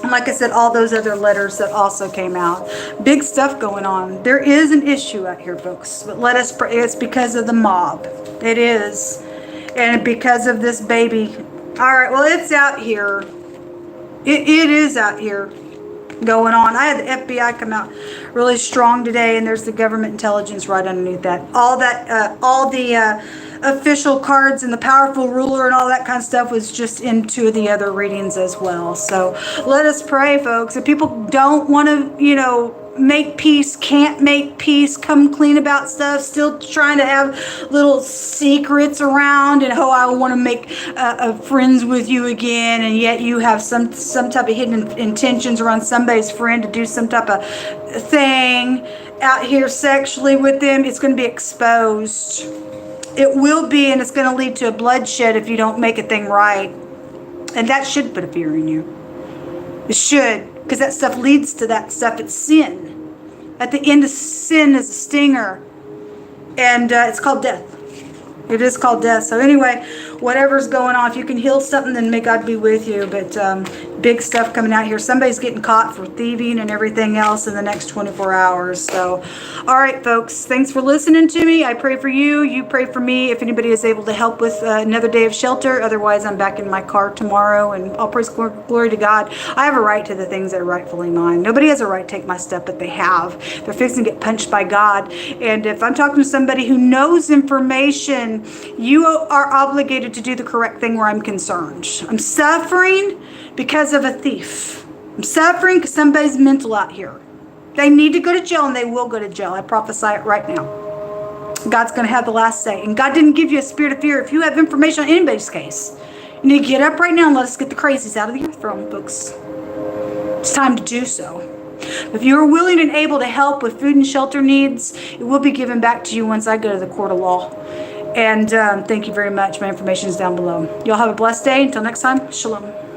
and like I said, all those other letters that also came out. Big stuff going on. There is an issue out here, folks, but let us pray. It's because of the mob. It is, and because of this baby. All right, well, it's out here. It is out here going on. I had the FBI come out really strong today, and there's the government intelligence right underneath that. All the official cards and the powerful ruler and all that kind of stuff was just into the other readings as well. So let us pray, folks. If people don't want to, make peace, can't make peace, come clean about stuff, still trying to have little secrets around, and I want to make friends with you again, and yet you have some type of hidden intentions around somebody's friend to do some type of thing out here sexually with them, it's going to be exposed. It will be, and it's going to lead to a bloodshed if you don't make a thing right. And that should put a fear in you. It should, because that stuff leads to that stuff. It's sin. At the end of sin is a stinger, and it's called death. It is called death. So anyway, whatever's going on. If you can heal something, then may God be with you. But big stuff coming out here. Somebody's getting caught for thieving and everything else in the next 24 hours. So, all right, folks, thanks for listening to me. I pray for you. You pray for me. If anybody is able to help with another day of shelter. Otherwise, I'm back in my car tomorrow, and all praise glory to God. I have a right to the things that are rightfully mine. Nobody has a right to take my stuff, but they have. They're fixing to get punched by God. And if I'm talking to somebody who knows information, you are obligated to do the correct thing where I'm concerned. I'm suffering because of a thief. I'm suffering because somebody's mental out here. They need to go to jail, and they will go to jail. I prophesy it right now. God's going to have the last say. And God didn't give you a spirit of fear. If you have information on anybody's case, you need to get up right now and let us get the crazies out of the earth realm, folks. It's time to do so. If you are willing and able to help with food and shelter needs, it will be given back to you once I go to the court of law. And thank you very much. My information is down below. Y'all have a blessed day. Until next time, shalom.